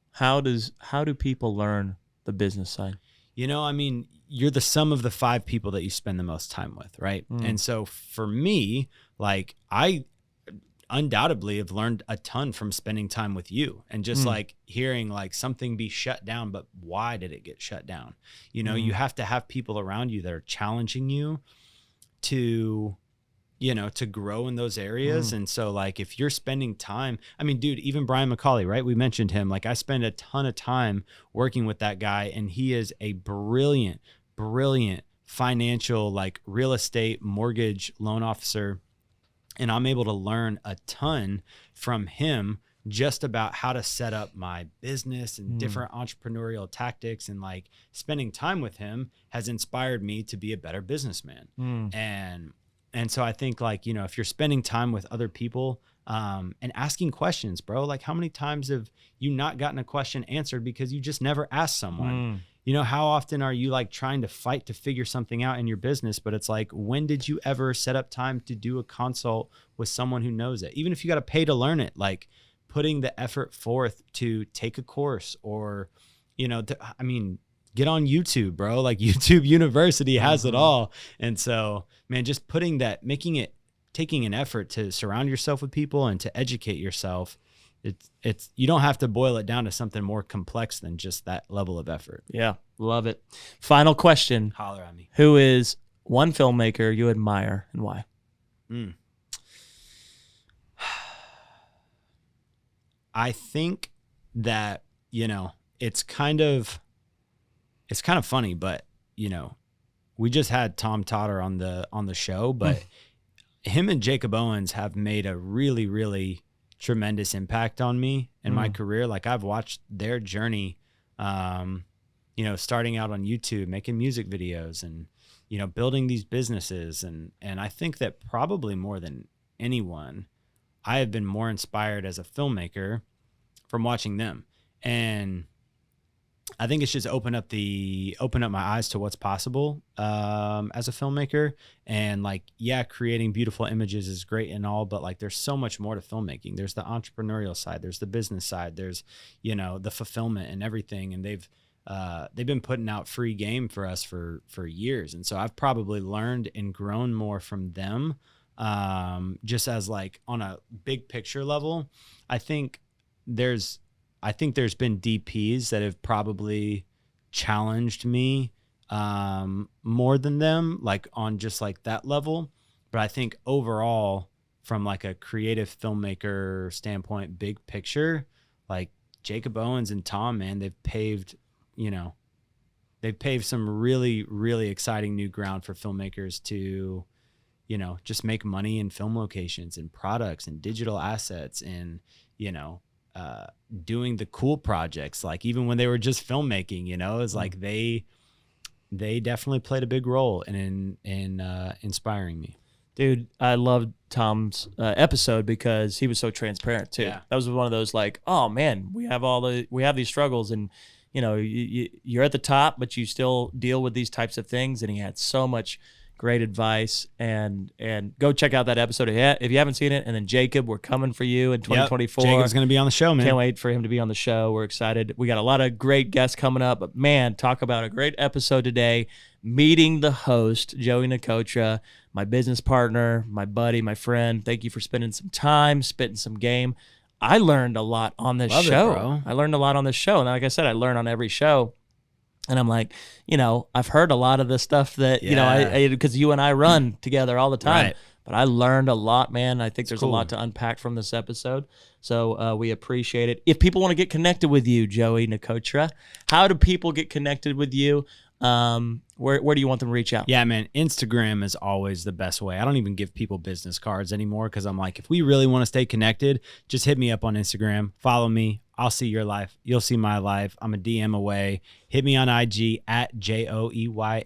do people learn the business side? You're the sum of the 5 people that you spend the most time with, right? And so for me, like, I undoubtedly have learned a ton from spending time with you, and just like hearing like something be shut down, but why did it get shut down? You have to have people around you that are challenging you to grow in those areas. And so like, if you're spending time, dude, even Brian McCauley, right? We mentioned him. Like, I spend a ton of time working with that guy, and he is a brilliant financial, like, real estate mortgage loan officer. And I'm able to learn a ton from him just about how to set up my business and different entrepreneurial tactics. And like, spending time with him has inspired me to be a better businessman. And so I think, like, if you're spending time with other people and asking questions, bro, like, how many times have you not gotten a question answered because you just never asked someone? How often are you like trying to fight to figure something out in your business? But it's like, when did you ever set up time to do a consult with someone who knows it? Even if you got to pay to learn it, like putting the effort forth to take a course, or, get on YouTube, bro. Like, YouTube University has it all. And so, man, just taking an effort to surround yourself with people and to educate yourself. It's you don't have to boil it down to something more complex than just that level of effort. Yeah. Love it. Final question. Holler at me. Who is one filmmaker you admire, and why? I think that, it's kind of funny, but we just had Tom Totter on the show, but him and Jacob Owens have made a really, really tremendous impact on me in my career. Like, I've watched their journey, starting out on YouTube, making music videos, and, building these businesses. And I think that probably more than anyone, I have been more inspired as a filmmaker from watching them. And I think it's just opened up my eyes to what's possible as a filmmaker. And like, yeah, creating beautiful images is great and all, but like, there's so much more to filmmaking. There's the entrepreneurial side, there's the business side, there's, the fulfillment and everything. And they've been putting out free game for us for years. And so I've probably learned and grown more from them, just as like on a big picture level. I think there's been DPs that have probably challenged me more than them, like on just like that level. But I think overall, from like a creative filmmaker standpoint, big picture, like Jacob Owens and Tom, man, they've paved some really, really exciting new ground for filmmakers to you know, just make money in film locations and products and digital assets and, you know, doing the cool projects, like even when they were just filmmaking, you know, it's like they definitely played a big role in inspiring me. Dude, I loved Tom's episode because he was so transparent too. Yeah. That was one of those like, oh man, we have these struggles, and you know, you're at the top, but you still deal with these types of things. And he had so much great advice, and go check out that episode if you haven't seen it. And then Jacob, we're coming for you in 2024. Jacob's going to be on the show, man. Can't wait for him to be on the show. We're excited. We got a lot of great guests coming up, but man, talk about a great episode today. Meeting the host, Joey Nicotra, my business partner, my buddy, my friend. Thank you for spending some time, spitting some game. I learned a lot on this show. Bro. I learned a lot on this show. And like I said, I learn on every show. And I'm like, you know, I've heard a lot of the stuff that, you know, because you and I run together all the time. Right. But I learned a lot, man. I think there's a lot to unpack from this episode. So we appreciate it. If people want to get connected with you, Joey Nicotra, how do people get connected with you? Where do you want them to reach out? Yeah, man, Instagram is always the best way. I don't even give people business cards anymore because I'm like, if we really want to stay connected, just hit me up on Instagram, follow me. I'll see your life. You'll see my life. I'm a DM away. Hit me on IG at JoeyNicotra,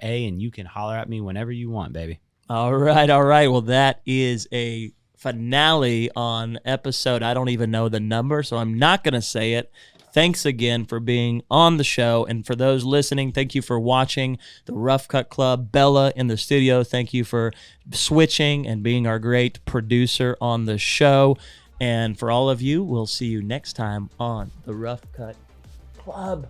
and you can holler at me whenever you want, baby. All right. Well, that is a finale on episode. I don't even know the number, so I'm not going to say it. Thanks again for being on the show. And for those listening, thank you for watching the Rough Cut Club. Bella in the studio, thank you for switching and being our great producer on the show. And for all of you, we'll see you next time on the Rough Cut Club.